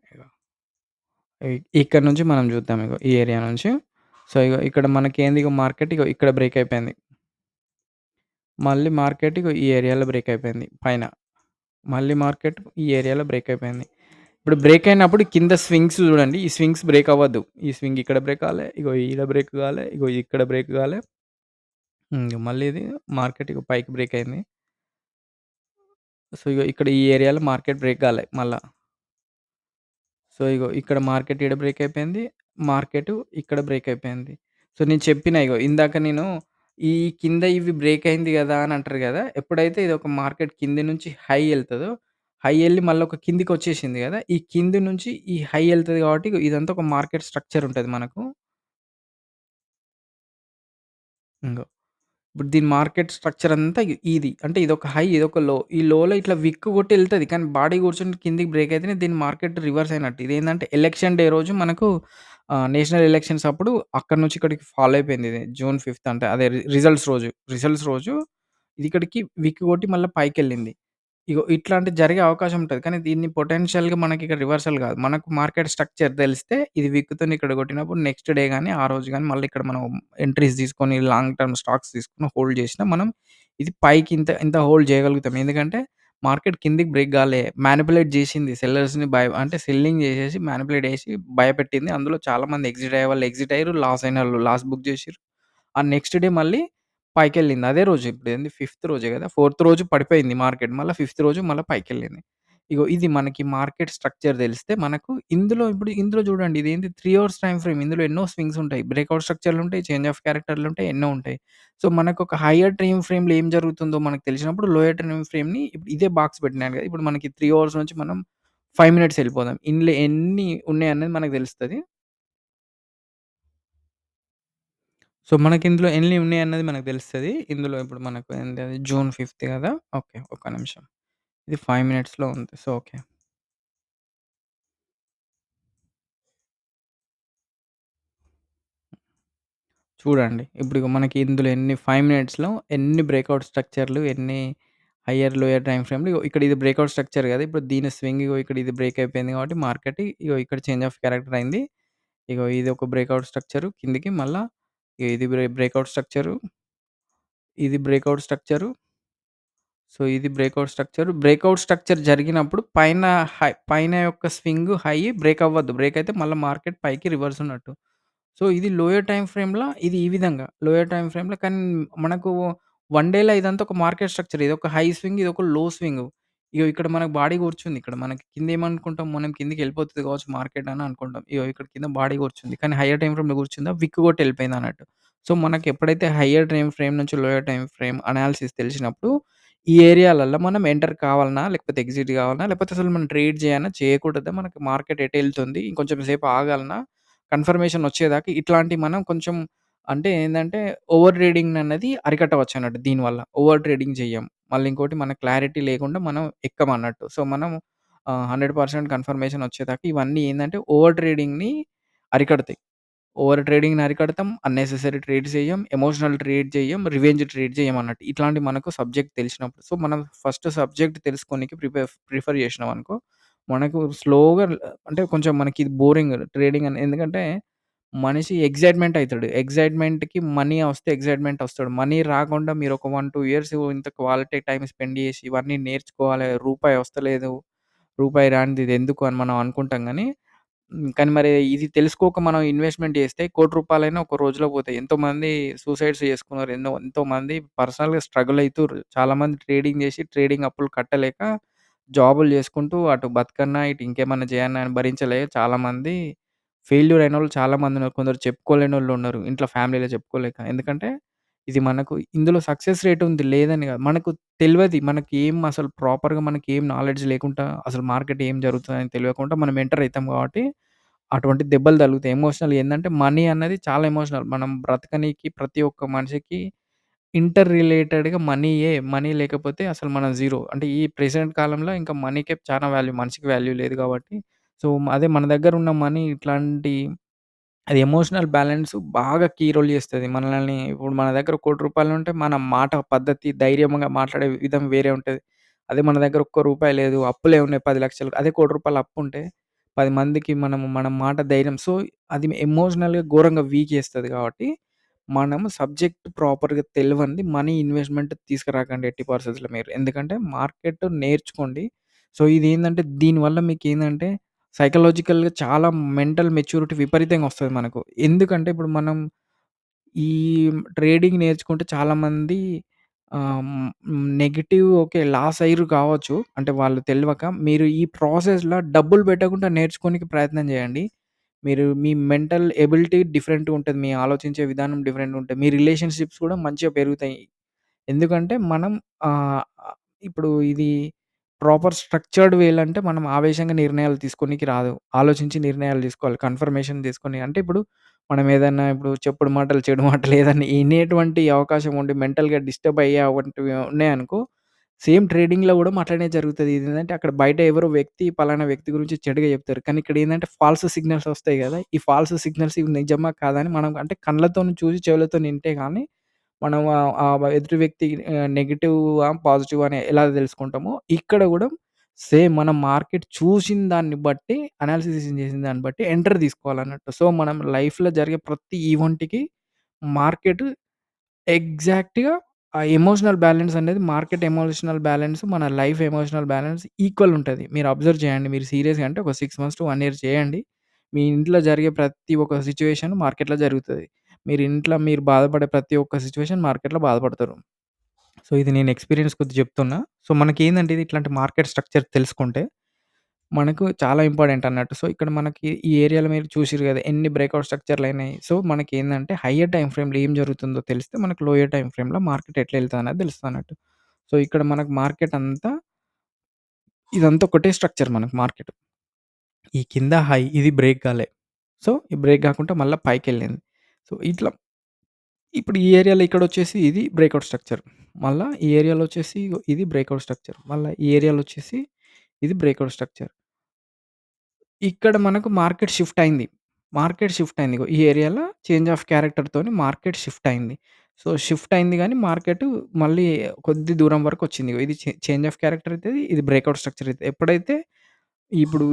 ఇగో ఇక్కడ నుంచి మనం చూద్దాం ఇగో ఈ ఏరియా నుంచి. సో, ఇగో ఇక్కడ మనకేంది ఇగో మార్కెట్ ఇగో ఇక్కడ బ్రేక్ అయిపోయింది. మళ్ళీ మార్కెట్ ఇగో ఈ ఏరియాలో బ్రేక్ అయిపోయింది పైన. మళ్ళీ మార్కెట్ ఈ ఏరియాలో బ్రేక్ అయిపోయింది. ఇప్పుడు బ్రేక్ అయినప్పుడు కింద స్వింగ్స్ చూడండి. ఈ స్వింగ్స్ బ్రేక్ అవ్వద్దు. ఈ స్వింగ్ ఇక్కడ బ్రేక్ కాలే. ఇగో ఈడ బ్రేక్ కాలే. ఇగో ఇక్కడ బ్రేక్ కాలే. మళ్ళీ ఇది మార్కెట్ ఇగో పైకి బ్రేక్ అయింది. సో, ఇగో ఇక్కడ ఈ ఏరియాలో మార్కెట్ బ్రేక్ కాలే మళ్ళా. సో, ఇగో ఇక్కడ మార్కెట్ ఈడ బ్రేక్ అయిపోయింది. మార్కెట్ ఇక్కడ బ్రేక్ అయిపోయింది. సో, నేను చెప్పిన ఇగో ఇందాక నేను ఈ కింద ఇవి బ్రేక్ అయింది గదా! అని అంటారు గదా! ఎప్పుడైతే ఇదొక మార్కెట్ కింది నుంచి హై ఎళ్తదో, హై ఎళ్లి మళ్ళీ ఒక కిందికొచ్చేసింది గదా! ఈ కింది నుంచి ఈ హై ఎళ్తది కాబట్టి ఇదంతా ఒక మార్కెట్ స్ట్రక్చర్ ఉంటది మనకు. ఇంగో ఇప్పుడు దీని మార్కెట్ స్ట్రక్చర్ అంతా ఇది. అంటే ఇదొక హై, ఇదొక లో. ఈ లోలో ఇట్లా విక్కు కొట్టి ఎళ్తది. కానీ బాడీ కూర్చొని కిందకి బ్రేక్ అయితేనే దీని మార్కెట్ రివర్స్ అయినట్టు. ఇదేందంటే ఎలక్షన్ డే రోజు మనకు నేషనల్ ఎలక్షన్స్ అప్పుడు అక్కడి నుంచి ఇక్కడికి ఫాల్ అయిపోయింది ఇది. జూన్ 5 అంటే అదే రిజల్ట్స్ రోజు. రిజల్ట్స్ రోజు ఇది ఇక్కడికి విక్కు కొట్టి మళ్ళా పైకెళ్ళింది. ఇగో ఇట్లాంటిది జరిగే అవకాశం ఉంటది. కానీ దీన్ని పొటెన్షియల్‌గా మనకిక్కడ రివర్సల్ గాదు. మనకు మార్కెట్ స్ట్రక్చర్ తెలిస్తే ఇది విక్కుతోని ఇక్కడ కొట్టినప్పుడు నెక్స్ట్ డే గాని, ఆ రోజు గాని మళ్ళీ ఇక్కడ మనం ఎంట్రీస్ తీసుకొని లాంగ్ టర్మ్ స్టాక్స్ తీసుకొని హోల్డ్ చేసినా మనం ఇది పైకి ఇంత ఇంత హోల్డ్ చేయగలుగుతాం. ఎందుకంటే మార్కెట్ కిందకి బ్రేక్ గాలే. మానిప్యులేట్ చేసింది. సెల్లర్స్‌ని అంటే సెల్లింగ్ చేసేసి మానిప్యులేట్ చేసి భయపెట్టింది. అందులో చాలామంది ఎగ్జిట్ అయ్యే వాళ్ళు ఎగ్జిట్ అయ్యారు. లాస్ అయినోళ్ళు లాస్ బుక్ చేసిర్రు. ఆ నెక్స్ట్ డే మళ్ళీ పైకెళ్ళింది. అదే రోజు ఇప్పుడేంది ఫిఫ్త్ రోజే గదా! ఫోర్త్ రోజు పడిపోయింది మార్కెట్. మళ్ళా ఫిఫ్త్ రోజు మళ్ళా పైకెళ్ళింది. ఇది మనకి మార్కెట్ స్ట్రక్చర్ తెలిస్తే మనకు ఇందులో చూడండి ఇదేంది 3 అవర్స్ టైమ్ ఫ్రేమ్ ఇందులో ఎన్నో స్వింగ్స్ ఉంటాయి. బ్రేక్‌ఔట్ స్ట్రక్చర్‌లుంటాయి, చేంజ్ ఆఫ్ క్యారెక్టర్‌లుంటాయి, ఎన్నో ఉంటాయి. సో, మనకొక హైయర్ టైమ్ ఫ్రేమ్‌లో ఏం జరుగుతుందో మనకు తెలిసినప్పుడు లోయర్ టైమ్ ఫ్రేమ్‌ని ఇప్పుడు ఇదే బాక్స్ పెట్టినాను కదా! ఇప్పుడు మనకి 3 అవర్స్ నుంచి మనం 5 మినిట్స్ ఎళ్ళిపోదాం. ఇందులో ఎన్ని ఉన్నాయన్నది మనకు తెలుస్తది. సో, మనకిందులో ఎన్ని ఉన్నాయన్నది మనకు తెలుస్తది. ఇందులో ఇప్పుడు మనకు ఏంటది జూన్ 5 కదా! ఓకే. ఒక్క నిమిషం. ఇది 5 మినిట్స్‌లో ఉంది. So, okay. చూడండి. ఇప్పుడు ఇగ మనకి ఇందులో 5 మినిట్స్‌లో ఎన్ని బ్రేక్‌ఔట్ స్ట్రక్చర్‌లు, ఎన్ని హైయర్, లోయర్ టైమ్ ఫ్రేమ్‌లు ఇక్కడ ఇది బ్రేక్‌ఔట్ స్ట్రక్చర్ గదా! ఇప్పుడు దీని స్వింగ్ ఇక్కడ ఇది బ్రేక్ అయిపోయింది కాబట్టి మార్కెట్ ఇక్కడ చేంజ్ ఆఫ్ క్యారెక్టర్ అయింది. ఇది ఒక బ్రేక్‌ఔట్ స్ట్రక్చర్ కిందకి మళ్ళా ఇది బ్రేక్‌ఔట్ స్ట్రక్చరు, ఇది బ్రేక్‌ఔట్ స్ట్రక్చరు. సో, ఇది బ్రేక్‌ఔట్ స్ట్రక్చర్. బ్రేక్‌ఔట్ స్ట్రక్చర్ జరిగినప్పుడు పైన యొక్క స్వింగ్ హై బ్రేక్ అవ్వద్దు. బ్రేక్ అయితే మళ్ళా మార్కెట్ పైకి రివర్స్ ఉన్నట్టు. సో, ఇది లోయర్ టైమ్ ఫ్రేమ్‌ల ఇది ఈ విధంగా. లోయర్ టైమ్ ఫ్రేమ్‌ల కానీ మనకు వన్ డే‌ల ఇదంతా ఒక మార్కెట్ స్ట్రక్చర్. ఇదొక హై స్వింగ్, ఇదొక లో స్వింగ్. ఇక్కడ మనకు బాడీ కూర్చుంది. ఇక్కడ మనకి కిందేమనుకుంటాం మనం కిందకెళ్ళిపోతది కావచ్చు మార్కెట్ అని అనుకుంటాం. ఇక్కడ కింద బాడీ కూర్చుంది. కానీ హైయర్ టైమ్ ఫ్రేమ్‌లో కూర్చుందా విక్ కొట్టి ఎళ్ళిపోయిందన్నట్టు. సో, మనకెప్పుడైతే హైయర్ టైమ్ ఫ్రేమ్ నుంచి లోయర్ టైమ్ ఫ్రేమ్ అనాలిసిస్ తెలిసినప్పుడు ఈ ఏరియాలల్ల మనం ఎంటర్ కావాలనా? లేకపోతే ఎగ్జిట్ కావాలనా? లేకపోతే అసలు మనం ట్రేడ్ చేయనా? చేయకూడదా? మనకి మార్కెట్ ఎటెళ్తుంది? ఇంకొంచెం సేపు ఆగాలనా? కన్ఫర్మేషన్ వచ్చేదాకా ఇట్లాంటివి మనం కొంచెం అంటే ఏందంటే ఓవర్ ట్రేడింగ్ అన్నది అరికట్టవచ్చన్నట్టు దీనివల్ల. ఓవర్ ట్రేడింగ్ చెయ్యం. మళ్ళీ ఇంకోటి మనకు క్లారిటీ లేకుండా మనం ఎక్కమన్నట్టు. సో, మనం 100% కన్ఫర్మేషన్ వచ్చేదాకా ఇవన్నీ ఏందంటే ఓవర్ ట్రేడింగ్‌ని అరికడతాయి. ఓవర్ ట్రేడింగ్‌ని అరికడతాం. అన్నెసెసరీ ట్రేడ్స్ చెయ్యం. ఎమోషనల్ ట్రేడ్ చెయ్యం. రివెంజ్ ట్రేడ్ చెయ్యమన్నట్టు. ఇట్లాంటి మనకు సబ్జెక్ట్ తెలిసినప్పుడు సో, మనం ఫస్ట్ సబ్జెక్ట్ తెలుసుకోనికి ప్రిఫర్ చేసినామనుకో, మనకు స్లోగా అంటే కొంచెం మనకి ఇది బోరింగ్ ట్రేడింగ్ అని ఎందుకంటే, మనిషి ఎక్సైట్‌మెంట్ అయితాడు. ఎక్సైట్‌మెంట్‌కి మనీ వస్తే ఎక్సైట్‌మెంట్ వస్తాడు. మనీ రాకుండా మీరు ఒక 1, 2 ఇయర్స్ ఇంత క్వాలిటీ టైమ్ స్పెండ్ చేసి ఇవన్నీ నేర్చుకోవాలి. రూపాయి వస్తలేదు. రూపాయి రానిది ఇదెందుకు అని మనం అనుకుంటాం గానీ కానీ మరి ఇది తెలుసుకోక మనం ఇన్వెస్ట్‌మెంట్ చేస్తే రూ. 1,00,00,000 ఒక రోజులో పోతాయి. ఎంతోమంది సూసైడ్స్ చేసుకున్నారు. ఎంతోమంది పర్సనల్‌గా స్ట్రగుల్ అయితుర్రు. చాలామంది ట్రేడింగ్ చేసి ట్రేడింగ్ అప్పులు కట్టలేక జాబులు చేసుకుంటూ అటు బతుకన్నా, ఇటు ఇంకేమన్నా చేయన్నా అని భరించలేక చాలామంది ఫెయిల్యూర్ అయినోళ్ళు చాలామందున్నారు. కొందరు చెప్పుకోలేనోళ్ళున్నారు. ఇంట్లో ఫ్యామిలీలో చెప్పుకోలేక. ఎందుకంటే ఇది మనకు ఇందులో సక్సెస్ రేట్ ఉంది లేదని కాదు. మనకు తెల్వది. మనకేం అసలు ప్రాపర్‌గా మనకేం నాలెడ్జ్ లేకుండా అసలు మార్కెట్ ఏం జరుగుతదని తెలవకుండా మనం ఎంటర్ అయితాం కాబట్టి అటువంటి దెబ్బలు తగులుతాయి. ఎమోషనల్ ఏందంటే మనీ అన్నది చాలా ఎమోషనల్. మనం బ్రతకనీకి ప్రతి ఒక్క మనిషికి ఇంటర్ రిలేటెడ్‌గా మనీయే. మనీ లేకపోతే అసలు మనం జీరో. అంటే ఈ ప్రెజెంట్ కాలంలో ఇంకా మనీకే చాలా వాల్యూ. మనిషికి వాల్యూ లేదు కాబట్టి సో, అదే మన దగ్గర ఉన్న మనీ ఇట్లాంటి అది ఎమోషనల్ బ్యాలెన్స్ బాగా కీ రోల్ చేస్తది. మనల్ని ఇప్పుడు మన దగ్గర రూ. 1,00,00,000 మన మాట పద్ధతి, ధైర్యంగా మాట్లాడే విధం వేరే ఉంటది. అదే మన దగ్గర ఒక్క రూపాయి లేదు, అప్పులే ఉన్నాయి 10,00,000 అదే రూ. 1,00,000 అప్పుంటే 10 మందికి మన మాట ధైర్యం. సో, అది ఎమోషనల్‌గా ఘోరంగా వీక్ చేస్తది కాబట్టి, మనం సబ్జెక్ట్ ప్రాపర్‌గా తెలవంది మనీ ఇన్వెస్ట్‌మెంట్ తీసుకురాకండి ఎట్టి పరిస్థితుల్లో మీరు. ఎందుకంటే మార్కెట్ నేర్చుకోండి. సో, ఇదేందంటే దీనివల్ల మీకేందంటే సైకలాజికల్‌గా చాలా మెంటల్ మెచ్యూరిటీ విపరీతంగా వస్తది మనకు. ఎందుకంటే ఇప్పుడు మనం ఈ ట్రేడింగ్ నేర్చుకుంటే చాలామంది నెగెటివ్ ఓకే. లాస్ అయ్యిర్రు కావచ్చు. అంటే వాళ్ళు తెలవక. మీరు ఈ ప్రాసెస్‌ల డబ్బులు పెట్టకుండా నేర్చుకోనికి ప్రయత్నం చేయండి. మీ మెంటల్ ఎబిలిటీ డిఫరెంట్‌గా ఉంటది. మీ ఆలోచించే విధానం డిఫరెంట్‌గా ఉంటది. మీ రిలేషన్‌షిప్స్ కూడా మంచిగా పెరుగుతాయి. ఎందుకంటే మనం ఆహ్, ఆహ్, ఇప్పుడు ఇది ప్రాపర్ స్ట్రక్చర్డ్ వేలో అంటే మనం ఆవేశంగా నిర్ణయాలు తీసుకోనికి రాదు. ఆలోచించి నిర్ణయాలు తీసుకోవాలి. కన్ఫర్మేషన్ తీసుకొని అంటే ఇప్పుడు మనం ఏదన్నా ఇప్పుడు చెప్పుడు మాటలు, చెడు మాటలు ఏదన్నా ఇనేటువంటి అవకాశం ఉండి మెంటల్‌గా డిస్టర్బ్ అయ్యేవంటివి ఉన్నాయనుకో, సేమ్ ట్రేడింగ్‌లో గూడా అట్లనే జరుగుతది. ఇదేంటంటే అక్కడ బయట ఎవరో వ్యక్తి పలానా వ్యక్తి గురించి చెడుగా చెప్తారు. కానీ ఇక్కడ ఏందంటే ఫాల్స్ సిగ్నల్స్ వస్తాయి గదా! ఈ ఫాల్స్ సిగ్నల్స్ ఇవి నిజమా? కాదా? అని మనం అంటే కళ్ళతోని చూసి చెవులతోని ఇంటే గాని మనం ఎదుటి వ్యక్తి నెగెటివా? పాజిటివా? అని ఎలా తెలుసుకుంటామో, ఇక్కడ గూడా సేమ్ మనం మార్కెట్ చూసిన దాన్ని బట్టి, అనాలిసిస్ చేసిన దాన్ని బట్టి ఎంటర్ తీసుకోవాలన్నట్టు. సో, మనం లైఫ్‌లో జరిగే ప్రతి ఈవెంట్‌కి మార్కెట్ ఎగ్జాక్ట్‌గా ఆ ఎమోషనల్ బ్యాలెన్స్ అనేది మార్కెట్ ఎమోషనల్ బ్యాలెన్స్, మన లైఫ్ ఎమోషనల్ బ్యాలెన్స్ ఈక్వల్ ఉంటది. మీరు అబ్జర్వ్ చేయండి. మీరు సీరియస్‌గా అంటే ఒక 6 మంత్స్ టు 1 ఇయర్ చేయండి. మీ ఇంట్లో జరిగే ప్రతి ఒక్క సిట్యుయేషన్ మార్కెట్‌లో జరుగుతది. మీరు బాధపడే ప్రతి ఒక్క సిట్యుయేషన్ మార్కెట్‌లో బాధపడతారు. సో, ఇది నేను ఎక్స్‌పీరియన్స్ కొద్దీ చెప్తున్నా. సో, మనకేందంటే ఇది ఇట్లాంటి మార్కెట్ స్ట్రక్చర్ తెలుసుకుంటే, మనకు చాలా ఇంపార్టెంట్ అన్నట్టు. సో, ఇక్కడ మనకి ఈ ఏరియాలో మీరు చూసిర్రు గదా! ఎన్ని బ్రేక్‌ఔట్ స్ట్రక్చర్‌లయినాయి. సో, మనకేందంటే హయ్యర్ టైమ్ ఫ్రేమ్‌లో ఏం జరుగుతుందో తెలిస్తే మనకు లోయర్ టైమ్ ఫ్రేమ్‌లో మార్కెట్ ఎట్లా ఎళ్తదన్నది తెలుస్తదన్నట్టు. సో, ఇక్కడ మనకు మార్కెట్ అంతా ఇదంతా ఒకటే స్ట్రక్చర్ మనకు మార్కెట్. ఈ కింద హై ఇది బ్రేక్ కాలే. సో, ఈ బ్రేక్ గాకుండా మళ్ళా పైకెళ్ళింది. సో, ఇట్లా ఇప్పుడు ఈ ఏరియాలో ఇక్కడొచ్చేసి ఇది బ్రేక్‌ఔట్ స్ట్రక్చర్. మళ్ళా ఈ ఏరియాలో వచ్చేసి ఇగో ఇది బ్రేక్‌ఔట్ స్ట్రక్చర్. మళ్ళా ఈ ఏరియాలో వచ్చేసి ఇది బ్రేక్‌ఔట్ స్ట్రక్చర్. ఇక్కడ మనకు మార్కెట్ షిఫ్ట్ అయింది. మార్కెట్ షిఫ్ట్ అయింది. ఇగో ఈ ఏరియాలో చేంజ్ ఆఫ్ క్యారెక్టర్‌తోని మార్కెట్ షిఫ్ట్ అయింది. సో, షిఫ్ట్ అయింది గానీ మార్కెట్ మళ్ళీ కొద్ది దూరం వరకొచ్చింది. ఇగో ఇది చేంజ్ ఆఫ్ క్యారెక్టర్ అయితది. ఇది బ్రేక్‌ఔట్ స్ట్రక్చర్ అయితది. ఎప్పుడైతే ఇప్పుడు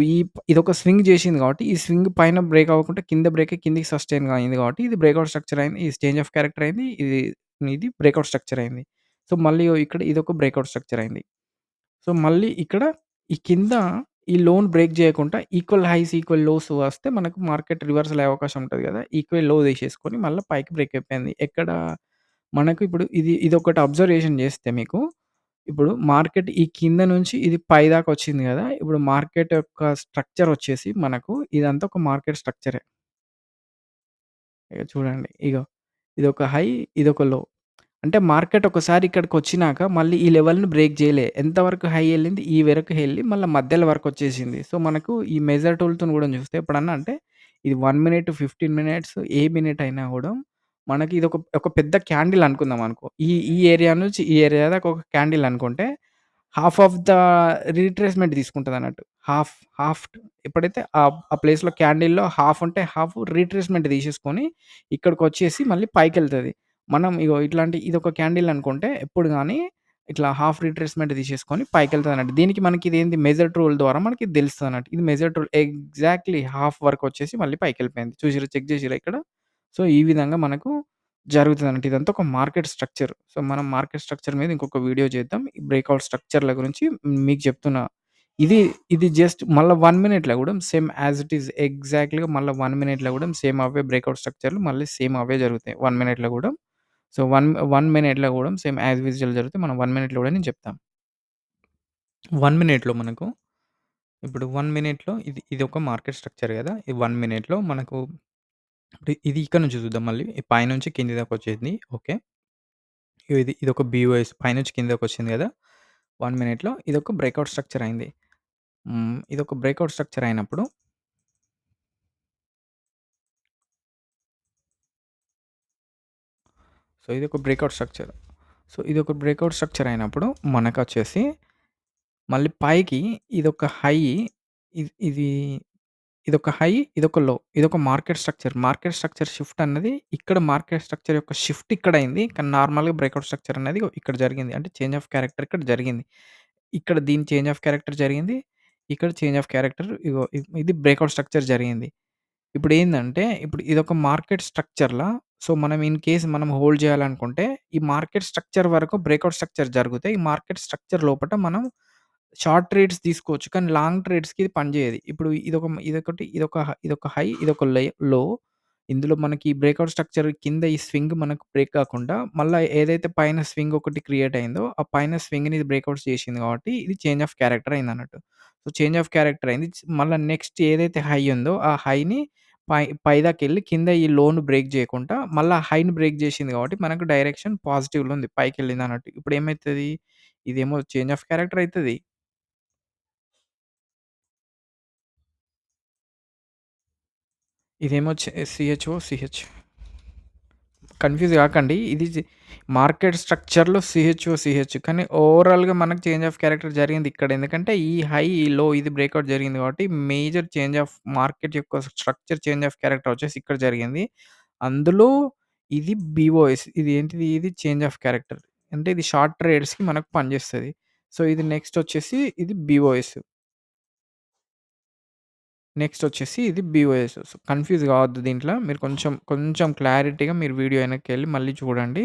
ఇదొక స్వింగ్ జేసింది గాబట్టి, ఈ స్వింగ్ పైన బ్రేక్ అవ్వకుండా కింద బ్రేక్ అయ్యి కిందకి సస్టైన్‌గా అయింది గాబట్టి, ఇది బ్రేక్‌ఔట్ స్ట్రక్చర్ అయింది. ఇది చేంజ్ ఆఫ్ క్యారెక్టర్ అయింది. ఇది బ్రేక్‌ఔట్ స్ట్రక్చర్ అయింది. సో, మళ్ళీ ఇక్కడ ఇదొక బ్రేక్‌ఔట్ స్ట్రక్చర్ అయింది. సో, మళ్ళీ ఇక్కడ ఈ కింద ఈ లోని బ్రేక్ జేయకుండా ఈక్వల్ హైస్, ఈక్వల్ లోస్ వస్తే మనకు మార్కెట్ రివర్సల్ అయ్యే అవకాశం ఉంటది గదా! ఈక్వల్ లో తీసేసుకొని మళ్ళా పైకి బ్రేక్ అయిపోయింది. ఎక్కడ మనకు ఇప్పుడు ఇదొకటి అబ్జర్వేషన్ జేస్తే మీకు, ఇప్పుడు మార్కెట్ ఈ కింద నుంచి ఇది పైదాకా వచ్చింది గదా! ఇప్పుడు మార్కెట్ యొక్క స్ట్రక్చర్ వచ్చేసి మనకు ఇదంతా ఒక మార్కెట్ స్ట్రక్చరే. ఇగ చూడండి. ఇదొక హై, ఇదొక లో. అంటే మార్కెట్ ఒకసారి ఇక్కడికొచ్చినాక మళ్ళీ ఈ లెవెల్‌ని బ్రేక్ జేయలే. ఎంత వరకు హై ఎళ్ళింది? ఈ వరకు ఎళ్లి మళ్ళా మధ్యలో వరకొచ్చేసింది. సో, మనకు ఈ మెజర్ టూల్‌తోని గూడా చూస్తే ఎప్పుడన్నా అంటే ఇది 1 మినిట్, 15 మినిట్స్ ఏ మినిట్ అయినా గూడా మనకి ఒక పెద్ద క్యాండిల్ అనుకుందాం అనుకో. ఈ ఏరియా నుంచి ఈ ఏరియా దాకా ఒక క్యాండిల్ అనుకుంటే హాఫ్ ఆఫ్ ద రిట్రేస్‌మెంట్ తీసుకుంటదన్నట్టు. హాఫ్, హాఫ్ ఎప్పుడైతే ఆ ప్లేస్‌లో క్యాండిల్‌లో హాఫ్ ఉంటే హాఫ్ రిట్రేస్‌మెంట్ తీసేసుకొని ఇక్కడికొచ్చేసి మళ్ళీ పైకెళ్తది. మనం ఇట్లాంటి ఇదొక క్యాండిల్ అనుకుంటే ఎప్పుడు గాని ఇట్లా హాఫ్ రిట్రేస్‌మెంట్ తీసేసుకొని పైకెళ్తదన్నట్టు. దీనికి మనకి ఇదేంది మెజర్ టూల్ ద్వారా మనకి ఇది తెలుస్తదన్నట్టు. ఇది మెజర్ టూల్ ఎగ్జాక్ట్‌లీ హాఫ్ వరకొచ్చేసి మళ్ళీ పైకెళ్ళిపోయింది. చూసిర్రా చెక్ చేసిర్రా ఇక్కడ? సో, ఈ విధంగా మనకు జరుగుతదన్నట్టు. ఇదంతా ఒక మార్కెట్ స్ట్రక్చర్. సో, మనం మార్కెట్ స్ట్రక్చర్ మీద ఇంకొక వీడియో చేద్దాం. ఈ బ్రేక్‌ఔట్ స్ట్రక్చర్‌ల గురించి మీకు చెప్తున్నా. ఇది, ఇది జస్ట్ మళ్ళా 1 మినిట్‌లో గూడా సేమ్ యాస్ ఇట్ ఈజ్ ఎగ్జాక్ట్‌లీగా మళ్ళా 1 మినిట్‌లో గూడా సేమ్ అవే బ్రేక్‌ఔట్ స్ట్రక్చర్‌లు మళ్ళీ సేమ్ అవే జరుగుతాయి. 1 మినిట్‌లో గూడా. సో, 1 మినిట్‌లో గూడా సేమ్ యాస్ యూజువల్ జరుగుతాయి. మనం 1 మినిట్‌లో గూడా నేను చెప్తాను. 1 మినిట్‌లో మనకు ఇప్పుడు 1 మినిట్‌లో ఇదొక మార్కెట్ స్ట్రక్చర్ గదా! ఈ 1 మినిట్‌లో మనకు ఇది ఇక్కడ నుంచి చూద్దాం మళ్ళీ. పైనుంచి కింది దాకా వచ్చింది. ఓకే. ఇదొక బీఓఎస్ పైనుంచి కిందకొచ్చింది గదా! 1 మినిట్‌లో ఇదొక బ్రేక్‌ఔట్ స్ట్రక్చర్ అయింది. ఇదొక బ్రేక్‌ఔట్ స్ట్రక్చర్ అయినప్పుడు ఇదొక బ్రేక్‌ఔట్ స్ట్రక్చర్. ఇదొక బ్రేక్‌ఔట్ స్ట్రక్చర్ అయినప్పుడు మనకొచ్చేసి మళ్ళీ పైకి ఇదొక హై ఇది ఇది ఇదొక హై, ఇదొక లో. ఇదొక market structure. Market structure shift అన్నది ఇక్కడ మార్కెట్ స్ట్రక్చర్ యొక్క షిఫ్ట్ ఇక్కడయింది. కానీ నార్మల్‌గా బ్రేక్‌ఔట్ స్ట్రక్చర్ అనేది ఇక్కడ జరిగింది. అంటే చేంజ్ ఆఫ్ క్యారెక్టర్ ఇక్కడ జరిగింది. ఇక్కడ దీని చేంజ్ ఆఫ్ క్యారెక్టర్ జరిగింది. ఇక్కడ చేంజ్ ఆఫ్ క్యారెక్టర్ ఇది బ్రేక్‌ఔట్ స్ట్రక్చర్ జరిగింది. ఇప్పుడేందంటే, ఇప్పుడు ఇదొక మార్కెట్ స్ట్రక్చర్‌లా సో, మనం ఇన్ కేస్ మనం హోల్డ్ చేయాలనుకుంటే, ఈ మార్కెట్ స్ట్రక్చర్ వరకు బ్రేక్‌ఔట్ స్ట్రక్చర్ జరుగుతాయి. ఈ మార్కెట్ స్ట్రక్చర్ లోపట మనం షార్ట్ ట్రేడ్స్ తీసుకోవచ్చు. కానీ లాంగ్ ట్రేడ్స్‌కి ఇది పనిచేయదు. ఇప్పుడు ఇదొక హై, ఇదొక లో. ఇందులో మనకి బ్రేక్‌ఔట్ స్ట్రక్చర్ కింద ఈ స్వింగ్ మనకు బ్రేక్ కాకుండా, మళ్ళా ఏదైతే పైన స్వింగ్ ఒకటి క్రియేట్ అయిందో, ఆ పైన స్వింగ్‌ని ఇది బ్రేక్‌ఔట్స్ చేసింది కాబట్టి, ఇది చేంజ్ ఆఫ్ క్యారెక్టర్ అయిందన్నట్టు. సో, చేంజ్ ఆఫ్ క్యారెక్టర్ అయింది. మళ్ళా నెక్స్ట్ ఏదైతే హై ఉందో, ఆ హైని పైదాకెళ్ళి కింద ఈ లోను బ్రేక్ జేయకుండా, మళ్ళా హైని బ్రేక్ జేసింది గాబట్టి, మనకు డైరెక్షన్ పాజిటివ్‌లో ఉంది. పైకెళ్ళిందన్నట్టు. ఇప్పుడేమైతది? ఇదేమో చేంజ్ ఆఫ్ క్యారెక్టర్ అయితది. ఇదేమో సీహెచ్‌ఓ, సీహెచ్. కన్‌ఫ్యూజ్ గాకండి. మార్కెట్ స్ట్రక్చర్‌లో సీహెచ్‌ఓ, సీహెచ్. కానీ ఓవరాల్‌గా మనకు చేంజ్ ఆఫ్ క్యారెక్టర్ జరిగింది ఇక్కడ. ఎందుకంటే ఈ హై, ఈ లో ఇది బ్రేకౌట్ జరిగింది కాబట్టి మేజర్ చేంజ్ ఆఫ్ మార్కెట్ యొక్క స్ట్రక్చర్ చేంజ్ ఆఫ్ క్యారెక్టర్ వచ్చేసి ఇక్కడ జరిగింది. అందులో ఇది బీఓఎస్. ఇది ఏంటిది? ఇది చేంజ్ ఆఫ్ క్యారెక్టర్. అంటే ఇది షార్ట్ ట్రేడ్స్‌కి మనకు పనిచేస్తది. సో, ఇది నెక్స్ట్ వచ్చేసి ఇది బీఓఎస్. నెక్స్ట్ వచ్చేసి ఇది బీఓఎస్. సో, కన్‌ఫ్యూజ్ కావద్దు దీంట్లో. మీరు కొంచెం క్లారిటీగా మీరు వీడియో వెనక్కెళ్ళి మళ్ళీ చూడండి.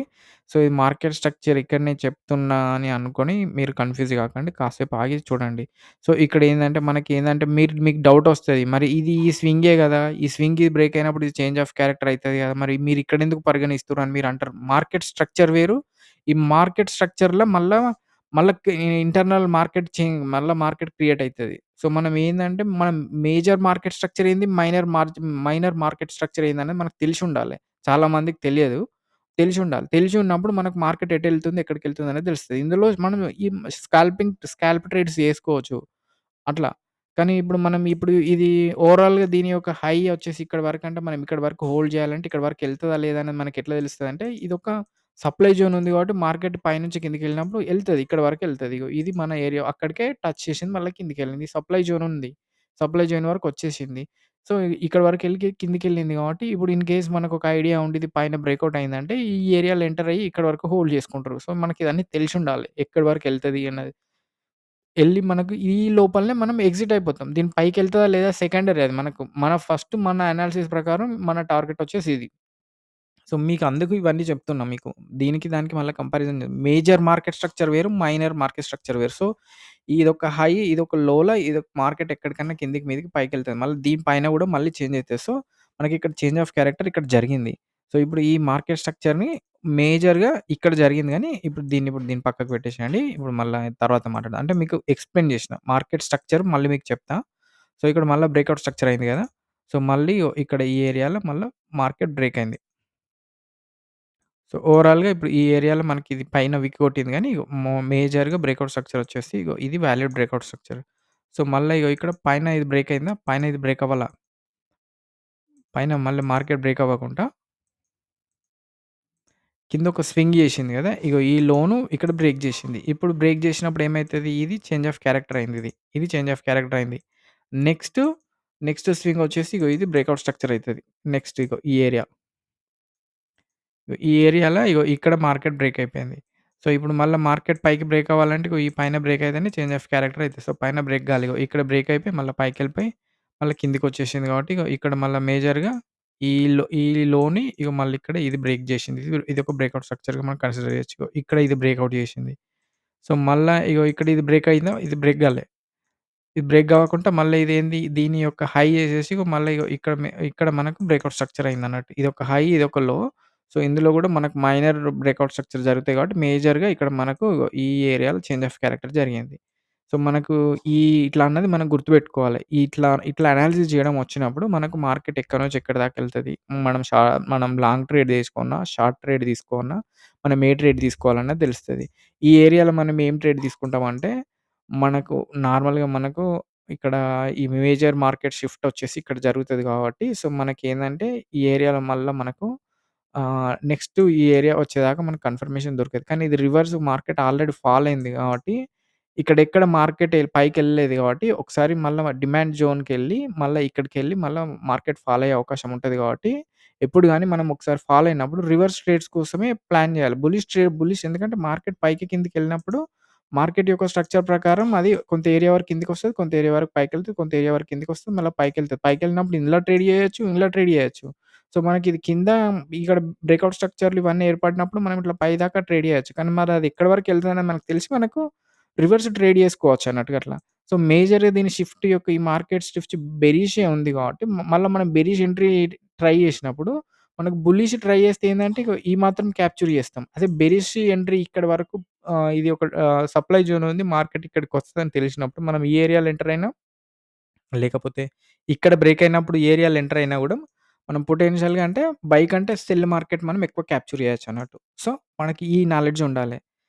సో, ఇది మార్కెట్ స్ట్రక్చర్ ఇక్కడనే చెప్తున్నా అని అనుకోని మీరు కన్‌ఫ్యూజ్ కాకండి. కాసేపు ఆగి చూడండి. సో, ఇక్కడేందంటే మనకేందంటే మీకు డౌటొస్తది. మరి ఇది ఈ స్వింగే గదా! ఈ స్వింగ్ ఇది బ్రేక్ అయినప్పుడు ఇది చేంజ్ ఆఫ్ క్యారెక్టర్ అయితది గదా! మరి మీరిక్కడెందుకు పరిగణిస్తుర్రు అని మీరంటారు. మార్కెట్ స్ట్రక్చర్ వేరు. ఈ మార్కెట్ స్ట్రక్చర్‌లో మళ్ళా ఇంటర్నల్ మార్కెట్ మళ్ళా మార్కెట్ క్రియేట్ అయితది. సో, మనం ఏందంటే మనం మేజర్ మార్కెట్ స్ట్రక్చర్ ఏంది, మైనర్ మార్కెట్ స్ట్రక్చర్ ఏందనేది మనకు తెలిసుండాలి. చాలా మందికి తెలియదు. తెలిసుండాలి. తెలిసున్నప్పుడు మనకు మార్కెట్ ఎటెళ్తుంది, ఎక్కడికెళ్తుందనేది తెలుస్తది. ఇందులో మనం ఈ స్కాల్ప్ ట్రేడ్స్ చేసుకోవచ్చు. అట్లా. కానీ ఇప్పుడు ఇది ఓవరాల్‌గా దీని యొక్క హై వచ్చేసి ఇక్కడి వరకంటే మనం ఇక్కడి వరకు హోల్డ్ చేయాలంటే ఇక్కడి వరకు ఎళ్తదా లేదా అనేది మనకెట్లా తెలుస్తదంటే ఇదొక సప్లై జోన్ ఉంది కాబట్టి మార్కెట్ పైనుంచి కిందకెళ్ళినప్పుడు ఎళ్తది. ఇక్కడి వరకెళ్తది. ఇగో ఇది మన ఏరియా. అక్కడికే టచ్ చేసింది మళ్ళా కిందకెళ్ళింది. సప్లై జోన్ ఉంది. సప్లై జోన్ వరకొచ్చేసింది. సో, ఇక్కడి వరకెళ్ళి కిందకెళ్ళింది కాబట్టి ఇప్పుడు ఇన్ కేస్ మనకొక ఐడియా ఉండి ఇది పైన బ్రేకౌట్ అయిందంటే ఈ ఏరియాలో ఎంటర్ అయ్యి ఇక్కడి వరకు హోల్డ్ చేసుకుంటారు. సో, మనకిదన్నీ తెలిసుండాలి. ఎక్కడి వరకెళ్తది అన్నది. ఎళ్లి మనకు ఈ లోపలనే మనం ఎగ్జిట్ అయిపోతాం. దీని పైకెళ్తదా లేదా సెకండరీ అది మనకు. మన అనాలిసిస్ ప్రకారం మన టార్గెట్ వచ్చేసి ఇది. సో, మీకు అందుకు ఇవన్నీ చెప్తున్నా మీకు. దీనికి దానికి మళ్ళా కంపారిజన్ మేజర్ మార్కెట్ స్ట్రక్చర్ వేరు, మైనర్ మార్కెట్ స్ట్రక్చర్ వేరు. సో, ఇదొక హై, ఇదొక లోల, ఇదొక మార్కెట్ ఎక్కడికన్నా కిందకి, మీదకి, పైకెళ్తది. మళ్ళీ దీని పైన గూడా మళ్ళీ చేంజ్ అయితది. సో, మనకిక్కడ చేంజ్ ఆఫ్ క్యారెక్టర్ ఇక్కడ జరిగింది. సో, ఇప్పుడు ఈ మార్కెట్ స్ట్రక్చర్‌ని మేజర్‌గా ఇక్కడ జరిగింది గానీ, ఇప్పుడు దీన్ని పక్కకు పెట్టేసేయండి. ఇప్పుడు మళ్ళా తర్వాత మాట్లాడదాం. అంటే మీకు ఎక్స్‌ప్లెయిన్ చేసిన. మార్కెట్ స్ట్రక్చర్ మళ్ళీ మీకు చెప్తా. సో, ఇక్కడ మళ్ళా బ్రేకౌట్ స్ట్రక్చర్ అయింది గదా! సో, మళ్ళీ ఇక్కడ ఈ ఏరియాలో మళ్ళా మార్కెట్ బ్రేక్ అయింది. సో, ఓవరాల్‌గా ఇప్పుడు ఈ ఏరియాలో మనకిది పైన విక్ కొట్టింది గానీ, ఇగో మేజర్‌గా బ్రేకౌట్ స్ట్రక్చర్ వచ్చేసి ఇగో ఇది వాలిడ్ బ్రేకౌట్ స్ట్రక్చర్. సో, మళ్ళా ఇగో ఇక్కడ పైన ఇది బ్రేక్ అయిందా? పైన ఇది బ్రేక్ అవ్వలా. పైన మళ్ళీ మార్కెట్ బ్రేక్ అవ్వకుండా కింద ఒక స్వింగ్ చేసింది గదా! ఇగో ఈ లోను ఇక్కడ బ్రేక్ జేసింది. ఇప్పుడు బ్రేక్ జేసినప్పుడు ఏమైతది? ఇది చేంజ్ ఆఫ్ క్యారెక్టర్ అయింది ఇది. ఇది చేంజ్ ఆఫ్ క్యారెక్టర్ అయింది. నెక్స్ట్, నెక్స్ట్ స్వింగ్ వచ్చేసి ఇగో ఇది బ్రేకౌట్ స్ట్రక్చర్ అయితది. నెక్స్ట్ ఇగో ఈ ఏరియా. ఈ ఏరియాలో ఇగో ఇక్కడ మార్కెట్ బ్రేక్ అయిపోయింది. సో, ఇప్పుడు మళ్ళా మార్కెట్ పైకి బ్రేక్ అవ్వాలంటే ఇగో ఈ పైన బ్రేక్ అయితేనే చేంజ్ ఆఫ్ క్యారెక్టర్ అయితది. సో, పైన బ్రేక్ గావాలి. ఇగో ఇక్కడ బ్రేక్ అయిపోయి మళ్ళా పైకెళ్ళిపోయి మళ్ళా కిందకొచ్చేసింది కాబట్టి ఇగో ఇక్కడ మళ్ళా మేజర్‌గా ఈ లోని ఇగో మళ్ళీ ఇక్కడ ఇది బ్రేక్ జేసింది. ఇదొక బ్రేకౌట్ స్ట్రక్చర్‌గా మనం కన్సిడర్ చేయొచ్చు. ఇగో ఇక్కడ ఇది బ్రేకౌట్ జేసింది. సో, మళ్ళా ఇగో ఇక్కడ ఇది బ్రేక్ అయిందా? ఇది బ్రేక్ గాలే. ఇది బ్రేక్ గాకుండా మళ్ళా ఇదేంది దీని యొక్క హై ఏసేసి మళ్ళా ఇగో ఇక్కడ మనకు బ్రేకౌట్ స్ట్రక్చర్ అయిందన్నట్టు. ఇదొక హై, ఇదొక లో. సో, ఇందులో గూడా మనకు మైనర్ బ్రేకౌట్ స్ట్రక్చర్ జరుగుతాయి కాబట్టి మేజర్‌గా ఇక్కడ మనకు ఈ ఏరియాలో చేంజ్ ఆఫ్ క్యారెక్టర్ జరిగింది. సో, మనకు ఈ ఇట్లా అన్నది మనం గుర్తుపెట్టుకోవాలి. ఇట్లా అనాలిసిస్ జేయడం వచ్చినప్పుడు మనకు మార్కెట్ ఎక్కడి నుంచి ఎక్కడి దాకా ఎళ్తది. మనం షా మనం లాంగ్ ట్రేడ్ తీసుకున్నా, షార్ట్ ట్రేడ్ తీసుకున్నా, మనం ఏ ట్రేడ్ తీసుకోవాలన్నది తెలుస్తది. ఈ ఏరియాలో మనం ఏం ట్రేడ్ తీసుకుంటామంటే మనకు నార్మల్‌గా ఇక్కడ ఈ మేజర్ మార్కెట్ షిఫ్ట్ వచ్చేసి ఇక్కడ జరుగుతది కాబట్టి, సో, మనకేందంటే ఈ ఏరియాలో మళ్ళా మనకు నెక్స్ట్ ఈ ఏరియా వచ్చేదాకా మనకు కన్ఫర్మేషన్ దొరకదు. కానీ ఇది రివర్స్ మార్కెట్ ఆల్రెడీ ఫాల్ అయింది కాబట్టి, ఇక్కడెక్కడ మార్కెట్ పైకెళ్ళలేదు కాబట్టి, ఒకసారి మళ్ళా డిమాండ్ జోన్‌కెళ్ళి మళ్ళా ఇక్కడికెళ్ళి మళ్ళా మార్కెట్ ఫాల్ అయ్యే అవకాశం ఉంటది కాబట్టి, ఎప్పుడు గాని మనం ఒకసారి ఫాల్ అయినప్పుడు రివర్స్ ట్రేడ్స్ కోసమే ప్లాన్ జేయాలి. బుల్లిష్ ఎందుకంటే మార్కెట్ పైకి కిందకెళ్ళినప్పుడు మార్కెట్ యొక్క స్ట్రక్చర్ ప్రకారం అది కొంత ఏరియా వరకు కిందకొస్తది. కొంత ఏరియా వరకు పైకెళ్తది. కొంత ఏరియా వరకు కిందకొస్తది. మళ్ళా పైకెళ్తది. పైకెళ్ళినప్పుడు ఇందులో ట్రేడ్ జేయొచ్చు. ఇందులో ట్రేడ్ జేయొచ్చు. సో, మనకిది కింద ఇక్కడ బ్రేకౌట్ స్ట్రక్చర్‌లు ఇవన్నీ ఏర్పడినప్పుడు మనం ఇట్లా పైదాకా ట్రేడ్ జేయొచ్చు. కానీ మరి అది ఎక్కడి వరకు ఎళ్తదనేది మనకు తెలిసి మనకు రివర్స్ ట్రేడ్ జేసుకోవచ్చు అన్నట్టుగా అట్లా. సో, మేజర్‌గా దీని షిఫ్ట్ యొక్క ఈ మార్కెట్ షిఫ్ట్ బెరిషే ఉంది గాబట్టి మళ్ళా మనం బెరిష్ ఎంట్రీ ట్రై జేసినప్పుడు మనకు బుల్లిష్ ట్రై జేస్తే ఏందంటే ఇగో ఈ మాత్రం క్యాప్చర్ జేస్తాం. అదే బెరిష్ ఎంట్రీ ఇక్కడి వరకు ఇది ఒక సప్లై జోన్ ఉంది. మార్కెట్ ఇక్కడికొస్తదని తెలిసినప్పుడు మనం ఈ ఏరియాలో ఎంటర్ అయినా లేకపోతే ఇక్కడ బ్రేక్ అయినప్పుడు ఏరియాలో ఎంటర్ అయినా గూడా మనం పొటెన్షియల్‌గా అంటే బై కంటే సెల్ మార్కెట్ మనం ఎక్కువ క్యాప్చర్ చేయొచ్చన్నట్టు. సో, మనకి ఈ నాలెడ్జ్ ఉండాలె.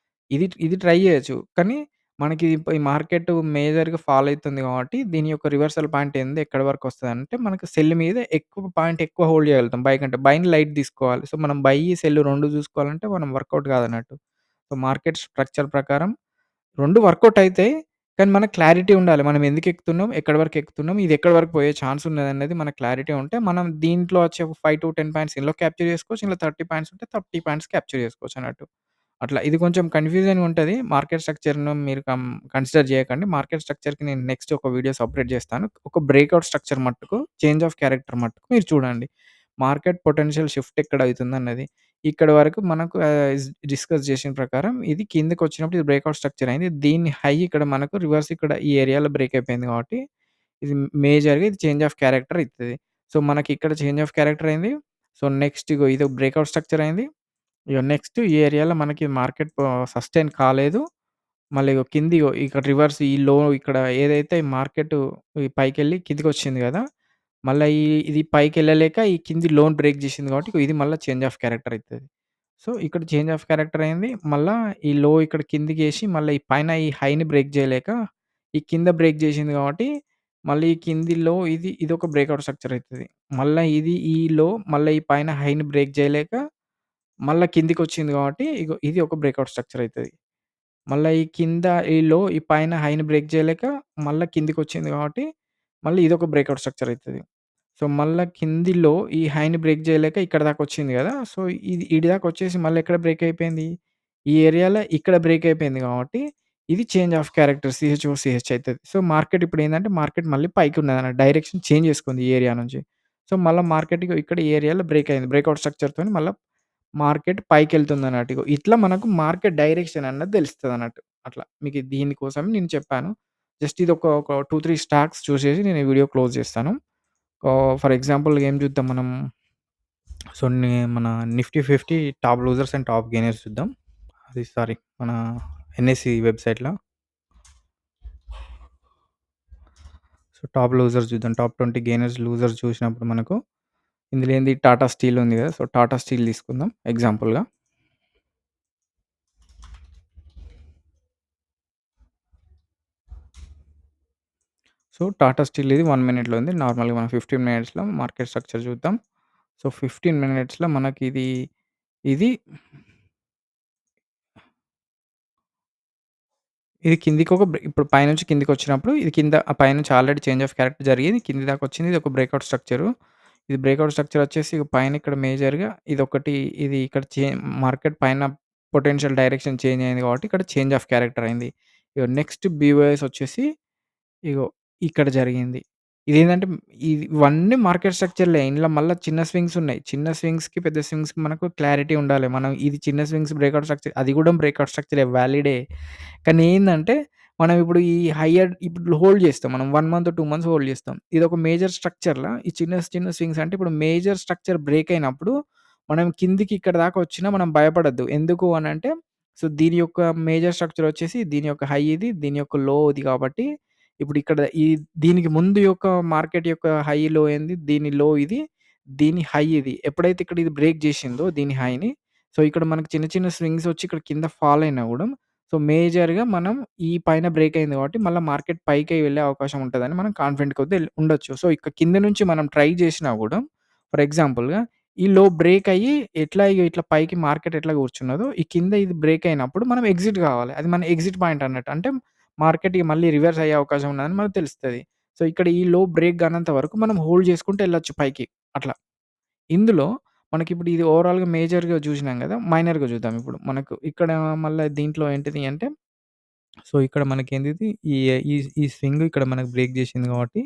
ఇది ఇది ట్రై చేయొచ్చు. కానీ మనకి ఈ మార్కెట్ మేజర్‌గా ఫాల్ అయితుంది కాబట్టి దీని యొక్క రివర్సల్ పాయింట్ ఏంది? ఎక్కడి వరకు వస్తదంటే మనకు సెల్ మీద ఎక్కువ హోల్డ్ చేయగలుగుతాం బై కంటే. బైని లైట్ తీసుకోవాలి. సో, మనం బై, సెల్ 2 చూసుకోవాలంటే మనం వర్కౌట్ కాదన్నట్టు. సో, మార్కెట్ స్ట్రక్చర్ ప్రకారం 2 వర్కౌట్ అయితాయి. కానీ మనకు క్లారిటీ ఉండాలి. మనం ఎందుకు ఎక్కుతున్నాం? ఎక్కడి వరకు ఎక్కుతున్నాం? ఇది ఎక్కడి వరకు పోయే ఛాన్స్ ఉన్నదనేది మనకు క్లారిటీ ఉంటే, మనం దీంట్లో వచ్చే 5-10 పాయింట్స్ ఇందులో క్యాప్చర్ చేసుకోవచ్చు. ఇందులో 30 పాయింట్స్ ఉంటే 30 పాయింట్స్ క్యాప్చర్ చేసుకోవచ్చన్నట్టు. అట్లా ఇది కొంచెం కన్‌ఫ్యూజన్‌గా ఉంటది. మార్కెట్ స్ట్రక్చర్‌ను మీరు కన్సిడర్ చేయకండి. మార్కెట్ స్ట్రక్చర్‌కి నేను నెక్స్ట్ ఒక వీడియో సెపరేట్ చేస్తాను. ఒక బ్రేకౌట్ స్ట్రక్చర్ మట్టుకు, చేంజ్ ఆఫ్ క్యారెక్టర్ మట్టుకు మీరు చూడండి. మార్కెట్ పొటెన్షియల్ షిఫ్ట్ ఎక్కడ అయితుందన్నది. ఇక్కడి వరకు మనకు డిస్కస్ చేసిన ప్రకారం ఇది కిందకొచ్చినప్పుడు ఇది బ్రేకౌట్ స్ట్రక్చర్ అయింది. దీని హై ఇక్కడ మనకు రివర్స్ ఇక్కడ ఈ ఏరియాలో బ్రేక్ అయిపోయింది కాబట్టి, ఇది మేజర్‌గా ఇది చేంజ్ ఆఫ్ క్యారెక్టర్ ఇత్తది. సో, మనకి ఇక్కడ చేంజ్ ఆఫ్ క్యారెక్టర్ అయింది. సో, నెక్స్ట్ ఇగో ఇది బ్రేకౌట్ స్ట్రక్చర్ అయింది. ఇగ నెక్స్ట్ ఈ ఏరియాలో మనకి మార్కెట్ సస్టైన్ కాలేదు. మళ్ళీ ఇగో కింది ఇగో ఇక్కడ రివర్స్ ఈ లో ఇక్కడ ఏదైతే మార్కెటు ఈ పైకెళ్ళి కిందకొచ్చింది గదా! మళ్ళా ఇది పైకెళ్ళలేక ఈ కింది లోన్ బ్రేక్ జేసింది గాబట్టి ఇది మళ్ళా చేంజ్ ఆఫ్ క్యారెక్టర్ అయితది. సో, ఇక్కడ చేంజ్ ఆఫ్ క్యారెక్టర్ అయింది. మళ్ళా ఈ లో ఇక్కడ కిందికేసి మళ్ళా ఈ పైన ఈ హైని బ్రేక్ జేయలేక ఈ కింద బ్రేక్ జేసింది గాబట్టి మళ్ళీ ఈ కింది లో ఇదొక బ్రేక్‌ఔట్ స్ట్రక్చర్ అయితది. మళ్ళా ఇది ఈ లో మళ్ళా ఈ పైన హైని బ్రేక్ జేయలేక మళ్ళా కిందికొచ్చింది గాబట్టి ఇగో ఇది ఒక బ్రేక్‌ఔట్ స్ట్రక్చర్ అయితది. మళ్ళా ఈ కింద ఈ లో ఈ పైన హైని బ్రేక్ చేయలేక మళ్ళా కిందికొచ్చింది కాబట్టి, మళ్ళీ ఇదొక బ్రేక్‌ఔట్ స్ట్రక్చర్ అయితది. సో, మళ్ళా కిందిలో ఈ హైని బ్రేక్ చేయలేక ఇక్కడి దాకొచ్చింది గదా! సో, ఇది ఈడి దాకొచ్చేసి మళ్ళీ ఎక్కడ బ్రేక్ అయిపోయింది? ఈ ఏరియాలో ఇక్కడ బ్రేక్ అయిపోయింది కాబట్టి, ఇది చేంజ్ ఆఫ్ క్యారెక్టర్ సీహెచ్ అయితది. సో, మార్కెట్ ఇప్పుడేందంటే మార్కెట్ మళ్ళీ పైకున్నదన్నట్టు. డైరెక్షన్ చేంజ్ చేసుకుంది ఈ ఏరియా నుంచి. సో, మళ్ళా మార్కెట్ ఇగో ఇక్కడ ఈ ఏరియాలో బ్రేక్ అయింది. బ్రేక్‌ఔట్ స్ట్రక్చర్‌తోని మళ్ళా మార్కెట్ పైకెళ్తుందన్నట్టు. ఇగో ఇట్లా మనకు మార్కెట్ డైరెక్షన్ అన్నది తెలుస్తదన్నట్టు. అట్లా. మీకు దీని కోసం నేను చెప్పాను. జస్ట్ ఒక 2, 3 స్టాక్స్ చూసేసి నేను ఈ వీడియో క్లోజ్ చేస్తాను. ఫర్ ఎగ్జాంపుల్ ఏం చూద్దాం మనం. సో, మన Nifty 50 top losers and top gainers చూద్దాం. అది సారీ మన ఎన్ఎస్‌సి వెబ్‌సైట్‌లో. సో, టాప్ లూజర్స్ చూద్దాం. టాప్ 20 గెయినర్స్, లూజర్స్ చూసినప్పుడు మనకు ఇందులో ఏంది టాటా స్టీల్ ఉంది కదా! సో, టాటా స్టీల్ తీసుకుందాం ఎగ్జాంపుల్‌గా. సో, టాటా స్టీల్ ఇది 1 మినిట్‌లో ఉంది. నార్మల్‌గా మనం 15 మినిట్స్‌లో మార్కెట్ స్ట్రక్చర్ చూద్దాం. సో, 15 మినిట్స్‌లో మనకిది ఇది ఇది కిందికొక ఇప్పుడు పైనుంచి కిందకొచ్చినప్పుడు ఇది కింద పైనుంచి ఆల్రెడీ చేంజ్ ఆఫ్ క్యారెక్టర్ జరిగింది. కింది దాకొచ్చింది. ఇది ఒక బ్రేక్‌ఔట్ స్ట్రక్చరు. ఇది బ్రేక్‌ఔట్ స్ట్రక్చర్ వచ్చేసి ఇగ పైన ఇక్కడ మేజర్‌గా ఇదొకటి ఇది ఇక్కడ మార్కెట్ పైన పొటెన్షియల్ డైరెక్షన్ చేంజ్ అయింది కాబట్టి ఇక్కడ చేంజ్ ఆఫ్ క్యారెక్టర్ అయింది. ఇగ నెక్స్ట్ బీఓఎస్ వచ్చేసి ఇగో ఇక్కడ జరిగింది. ఇదేంటంటే ఇవన్నీ మార్కెట్ స్ట్రక్చర్‌లే. ఇందులో మళ్ళా చిన్న స్వింగ్స్ ఉన్నాయి. చిన్న స్వింగ్స్‌కి, పెద్ద స్వింగ్స్‌కి మనకు క్లారిటీ ఉండాలి. మనం ఇది చిన్న స్వింగ్స్ బ్రేక్‌ఔట్ స్ట్రక్చర్ అది కూడా బ్రేక్‌ఔట్ స్ట్రక్చరే వాలిడే. కానీ ఏందంటే, మనం ఇప్పుడు ఈ హైయర్ ఇప్పుడు హోల్డ్ చేస్తాం. మనం 1 మంత్, 2 మంత్స్ హోల్డ్ చేస్తాం. ఇదొక మేజర్ స్ట్రక్చర్‌లా ఈ చిన్న చిన్న స్వింగ్స్ అంటే ఇప్పుడు మేజర్ స్ట్రక్చర్ బ్రేక్ అయినప్పుడు మనం కిందికి ఇక్కడ దాకా వచ్చినా మనం భయపడొద్దు. ఎందుకు అనంటే, సో, దీని యొక్క మేజర్ స్ట్రక్చర్ వచ్చేసి దీని యొక్క హై ఇది. దీని యొక్క లో ఇది కాబట్టి ఇప్పుడు ఇక్కడ దీనికి ముందు యొక్క మార్కెట్ యొక్క హై, లో ఏంది? దీని లో ఇది. దీని హై ఇది. ఎప్పుడైతే ఇక్కడ ఇది బ్రేక్ చేసిందో దీని హైని, సో, ఇక్కడ మనకు చిన్న చిన్న స్వింగ్స్ వచ్చి ఇక్కడ కింద ఫాల్ అయినా గూడా సో, మేజర్‌గా మనం ఈ పైన బ్రేక్ అయింది కాబట్టి మళ్ళా మార్కెట్ పైకే వెళ్ళే అవకాశం ఉంటదని మనం కాన్ఫిడెంట్ కొద్దీ ఉండొచ్చు. సో, ఇక కింద నుంచి మనం ట్రై చేసినా గూడా ఫర్ ఎగ్జాంపుల్‌గా ఈ లో బ్రేక్ అయ్యి ఇట్లా పైకి మార్కెట్ ఎట్లా కూర్చున్నదో ఈ కింద ఇది బ్రేక్ అయినప్పుడు మనం ఎగ్జిట్ కావాలి. అది మన ఎగ్జిట్ పాయింట్ అన్నట్టు. అంటే మార్కెట్ ఇగ మళ్ళీ రివర్స్ అయ్యే అవకాశం ఉన్నదని మనకు తెలుస్తది. సో, ఇక్కడ ఈ లో బ్రేక్ కానంత వరకు మనం హోల్డ్ చేసుకుంటూ ఎళ్ళొచ్చు పైకి అట్లా. ఇందులో మనకిప్పుడు ఇది ఓవరాల్‌గా మేజర్‌గా చూసినాం గదా! మైనర్‌గా చూద్దాం ఇప్పుడు. మనకు ఇక్కడ మళ్ళా దీంట్లో ఏంటిది అంటే, సో, ఇక్కడ మనకేందిది ఈ ఈ ఈ స్వింగ్ ఇక్కడ మనకు బ్రేక్ చేసింది కాబట్టి,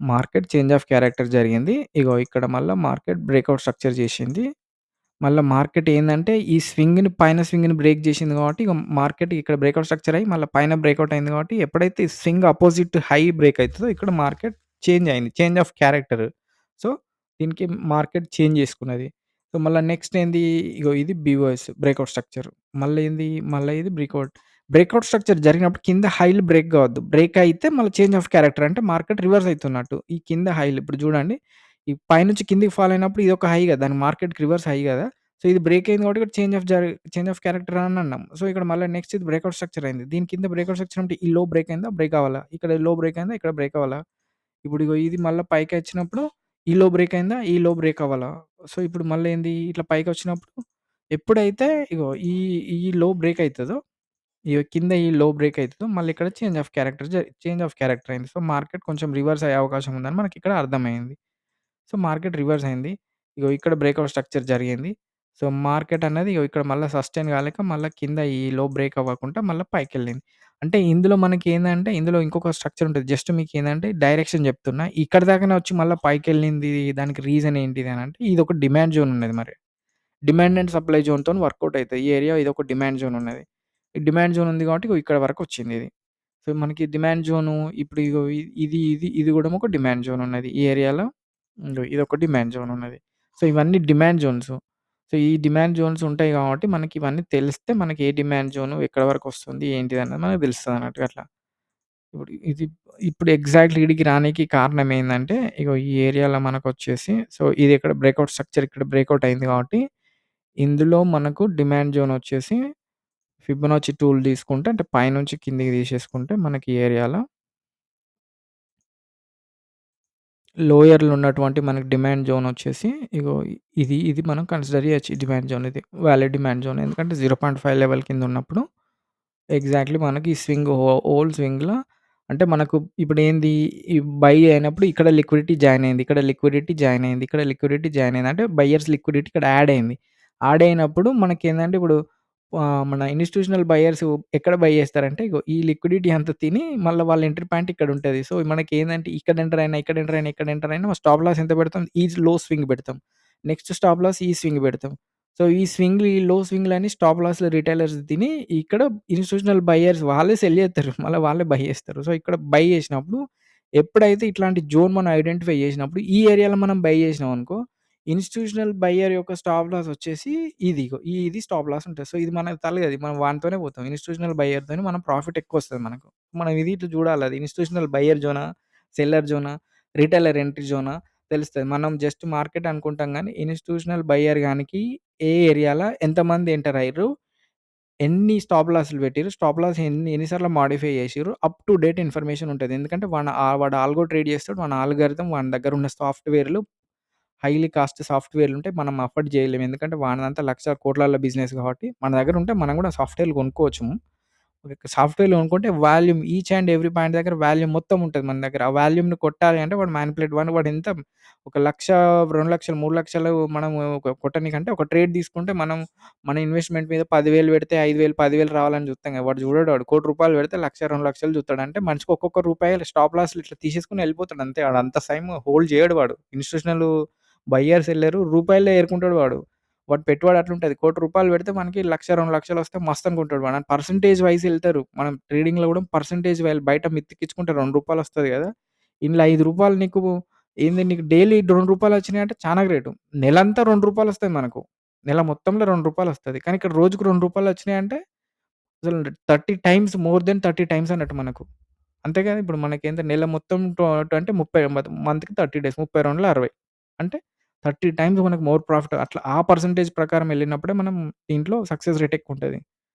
మార్కెట్ చేంజ్ ఆఫ్ క్యారెక్టర్ జరిగింది. ఇగో ఇక్కడ మళ్ళా మార్కెట్ బ్రేక్‌ఔట్ స్ట్రక్చర్ చేసింది. మళ్ళా మార్కెట్ ఏందంటే, ఈ పైన స్వింగ్‌ని బ్రేక్ జేసింది గాబట్టి, ఇగ మార్కెట్ ఇక్కడ బ్రేక్‌ఔట్ స్ట్రక్చర్ అయ్యి, మళ్ళా పైన బ్రేక్‌ఔట్ అయింది గాబట్టి, ఎప్పుడైతే స్వింగ్ అపోజిట్ హై బ్రేక్ అయితదో, ఇక్కడ మార్కెట్ చేంజ్ అయింది. Change of character. సో, దీనికి మార్కెట్ చేంజ్ జేసుకున్నది. సో, మళ్ళా నెక్స్ట్ ఏంది, ఇగో ఇది బీఓఎస్ బ్రేక్‌ఔట్ స్ట్రక్చర్. మళ్ళా ఇది బ్రేక్‌ఔట్ స్ట్రక్చర్ జరిగినప్పుడు కింద హైలు బ్రేక్ గావద్దు. బ్రేక్ అయితే మళ్ళా చేంజ్ ఆఫ్ క్యారెక్టర్ అంటే మార్కెట్ రివర్స్ అయితున్నట్టు. ఈ కింద హైలు ఇప్పుడు జూడండి, ఈ పైనుంచి కిందకి ఫాల్ అయినప్పుడు ఇదొక హై గదా! దాని మార్కెట్‌కి రివర్స్ హై గదా! సో, ఇది బ్రేక్ అయింది కాబట్టి ఇక్కడ చేంజ్ ఆఫ్ క్యారెక్టర్ అని అన్నాం. సో, ఇక్కడ మళ్ళా నెక్స్ట్ ఇది బ్రేక్‌ఔట్ స్ట్రక్చర్ అయింది. దీని కింద బ్రేక్‌ఔట్ స్ట్రక్చర్ అంటే ఈ లో బ్రేక్ అయిందా? బ్రేక్ అవ్వాలా? ఇక్కడ లో బ్రేక్ అయిందా? ఇక్కడ బ్రేక్ అవ్వాలా? ఇప్పుడు ఇగో ఇది మళ్ళా పైకొచ్చినప్పుడు ఈ లో బ్రేక్ అయిందా? ఈ లో బ్రేక్ అవ్వాలా? సో, ఇప్పుడు మళ్ళా ఏంది ఇట్లా పైకొచ్చినప్పుడు ఎప్పుడైతే ఇగో ఈ లో బ్రేక్ అయితదో, ఇగో కింద ఈ లో బ్రేక్ అయితదో మళ్ళీ ఇక్కడ చేంజ్ ఆఫ్ క్యారెక్టర్ అయింది. సో, మార్కెట్ కొంచెం రివర్స్ అయ్యే అవకాశం ఉందని మనకిక్కడ అర్థమైంది. సో, మార్కెట్ రివర్స్ అయింది. ఇగో ఇక్కడ బ్రేక్‌ఔట్ స్ట్రక్చర్ జరిగింది. సో, మార్కెట్ అనేది ఇగో ఇక్కడ మళ్ళా సస్టైన్ కాలేక మళ్ళా కింద ఈ లో బ్రేక్ అవ్వకుండా మళ్ళా పైకెళ్ళింది. అంటే ఇందులో మనకేందంటే ఇందులో ఇంకొక స్ట్రక్చర్ ఉంటది. జస్ట్ మీకేందంటే డైరెక్షన్ చెప్తున్నా. ఇక్కడి దాకానే వచ్చి మళ్ళా పైకెళ్ళింది దానికి రీజన్ ఏంటిది అనంటే ఇదొక డిమాండ్ జోన్ ఉన్నది మరి. డిమాండ్ అండ్ సప్లై జోన్‌తోని వర్కౌట్ అయితది. ఈ ఏరియా ఇదొక డిమాండ్ జోన్ ఉన్నది. ఈ డిమాండ్ జోన్ ఉంది కాబట్టి ఇగో ఇక్కడ వరకొచ్చిందిది. సో, మనకి డిమాండ్ జోను ఇప్పుడు ఇగో ఇది గూడా ఒక డిమాండ్ జోన్ ఉన్నది. ఈ ఏరియాలో ఇగో ఇదొక డిమాండ్ జోన్ ఉన్నది. సో, ఇవన్నీ డిమాండ్ జోన్స్. సో, సో, ఈ డిమాండ్ జోన్స్ ఉంటాయి గాబట్టి, మనకివన్నీ తెలిస్తే మనకి ఏ డిమాండ్ జోను ఎక్కడి వరకొస్తుంది, ఏంటిదన్నది మనకు తెలుస్తదన్నట్టు అట్లా. ఇప్పుడు ఇది ఇప్పుడు ఎగ్జాక్ట్‌లీ ఈడికి రానీకి కారణం ఏందంటే, ఇగో ఈ ఏరియాలో మనకొచ్చేసి సో, ఇది ఇక్కడ బ్రేకౌట్ స్ట్రక్చర్ ఇక్కడ బ్రేకౌట్ అయింది గాబట్టి, ఇందులో మనకు డిమాండ్ జోన్ వచ్చేసి ఫిబొనాచి టూల్ తీసుకుంటే అంటే పైనుంచి కిందకి తీసేసుకుంటే మనకి ఈ ఏరియాలో లోయర్‌లో ఉన్నటువంటి మనకి డిమాండ్ జోన్ వచ్చేసి ఇగో ఇది మనం కన్సిడర్ చేయొచ్చు. ఈ డిమాండ్ జోన్ ఇది. Valid demand zone. ఎందుకంటే 0.5 లెవెల్ కింద ఉన్నప్పుడు ఎగ్జాక్ట్‌లీ మనకి ఈ స్వింగ్ హోల్ స్వింగ్‌లో అంటే మనకు ఇప్పుడేంది ఈ బై అయినప్పుడు ఇక్కడ లిక్విడిటీ జాయిన్ అయింది. ఇక్కడ లిక్విడిటీ జాయిన్ అయింది. ఇక్కడ లిక్విడిటీ జాయిన్ అయింది. అంటే బయర్స్ లిక్విడిటీ ఇక్కడ యాడ్ అయింది. యాడ్ అయినప్పుడు మనకేందంటే ఇప్పుడు మన ఇన్‌స్టిట్యూషనల్ బయర్స్ ఎక్కడ బై చేస్తారంటే ఇగో ఈ లిక్విడిటీ అంతా తిని మళ్ళా వాళ్ళ ఎంట్రీ పాయింట్ ఇక్కడుంటది. సో, మనకేందంటే ఇక్కడ ఎంటర్ అయినా, ఇక్కడ ఎంటర్ అయినా, ఇక్కడ ఎంటర్ అయినా స్టాప్ లాస్ ఎంత పెడతాం? ఈ లో స్వింగ్ పెడతాం. నెక్స్ట్ స్టాప్ లాస్ ఈ స్వింగ్ పెడతాం. సో, ఈ స్వింగ్‌లు ఈ లో స్వింగ్‌లని స్టాప్ లాస్‌లు రిటైలర్స్ తిని ఇక్కడ ఇన్‌స్టిట్యూషనల్ బయర్స్ వాళ్ళే సెల్ చేత్తరు. మళ్ళా వాళ్ళే బై చేస్తారు. సో, ఇక్కడ బై చేసినప్పుడు ఎప్పుడైతే ఇట్లాంటి జోన్ మనం ఐడెంటిఫై చేసినప్పుడు ఈ ఏరియాలో మనం బై చేసినామనుకో ఇన్‌స్టిట్యూషనల్ బయ్యర్ యొక్క స్టాప్ లాస్ వచ్చేసి ఇదిగో ఇది స్టాప్ లాస్ ఉంటది. సో, ఇది మనకు తలగది. మనం వానితోనే పోతాం. ఇన్‌స్టిట్యూషనల్ బయ్యర్‌తోని మనం ప్రాఫిట్ ఎక్కువొస్తది మనకు. మనం ఇది ఇట్లా చూడాలి అది institutional buyer Zona, seller Zona, retailer entry Zona తెలుస్తది. మనం జస్ట్ మార్కెట్ అనుకుంటాం గానీ, ఇన్‌స్టిట్యూషనల్ బయ్యర్ గానికి ఏ ఏరియాలో ఎంతమంది ఎంటర్ అయ్యిర్రు, ఎన్ని స్టాప్ లాస్‌లు పెట్టిర్రు, స్టాప్ లాస్ ఎన్ని సార్లు మోడిఫై చేసిర్రు, అప్ టు డేట్ ఇన్ఫర్మేషన్ ఉంటది. ఎందుకంటే వాడు ఆల్గో ట్రేడ్ చేస్తాడు. వాని ఆల్గారిథం వాని దగ్గర ఉన్న సాఫ్ట్‌వేర్‌లు హైలీ కాస్ట్ సాఫ్ట్‌వేర్‌లుంటాయి. మనం అఫోర్డ్ చేయలేము. ఎందుకంటే వానిదంతా లక్ష కోట్లల్ల బిజినెస్ కాబట్టి మన దగ్గర ఉంటే మనం కూడా సాఫ్ట్‌వేర్‌లు కొనుక్కోవచ్చు. సాఫ్ట్‌వేర్‌లు కొనుక్కుంటే volume each and every point దగ్గర వాల్యూమ్ మొత్తం ఉంటది మన దగ్గర. ఆ వాల్యూమ్‌ని కొట్టాలి అంటే వాడు మానిప్యులేట్ వాడు ఎంత ఒక 1,00,000, 2,00,000, 3,00,000 మనము కొట్టనీకంటే ఒక ట్రేడ్ తీసుకుంటే మనం మన ఇన్వెస్ట్‌మెంట్ మీద 10,000 పెడితే 5,000, 10,000 రావాలని చూస్తాం కదా! వాడు చూడడు వాడు. ₹1,00,00,000 పెడితే 1,00,000, 2,00,000 చూస్తాడు. అంటే మనిషికి ఒక్కొక్క రూపాయి స్టాప్ లాస్‌లు ఇట్లా తీసేసుకొని వెళ్ళిపోతాడు అంతే. వాడు అంత సైమ్ హోల్డ్ చేయడు వాడు. ఇన్‌స్టిట్యూషనల్ బయ్యర్, సెల్లర్ రూపాయల్లో ఏరుకుంటాడు వాడు. వాడి పెట్టుబడి అట్లుంటది. ₹1,00,00,000 పెడితే మనకి 1,00,000, 2,00,000 వస్తే మస్తనుకుంటాడు వాడు. అండ్ పర్సెంటేజ్ వైస్ ఎళ్తారు. మనం ట్రేడింగ్‌లో కూడా పర్సెంటేజ్ బయట మిత్తికిచ్చుకుంటే ₹2 వస్తది కదా! ఇందులో ₹5 నీకు ఏంది నీకు డైలీ ₹2 వచ్చినాయంటే చానా గ్రేటు. నెలంతా ₹2 వస్తాయి మనకు. నెల మొత్తంలో ₹2 వస్తది. కానీ ఇక్కడ రోజుకు ₹2 వచ్చినాయంటే అసలు 30 టైమ్స్ మోర్ దెన్ 30 టైమ్స్ అన్నట్టు మనకు. అంతే కదా! ఇప్పుడు మనకేంత నెల మొత్తం అంటే 30 మంత్‌కి 30 డేస్ 32లో 60 అంటే 30 టైమ్స్ మనకు మోర్ ప్రాఫిట్ అట్లా ఆ పర్సెంటేజ్ ప్రకారం ఎళ్ళినప్పుడే మనం దీంట్లో సక్సెస్ రేట్ ఎక్కువుంటది.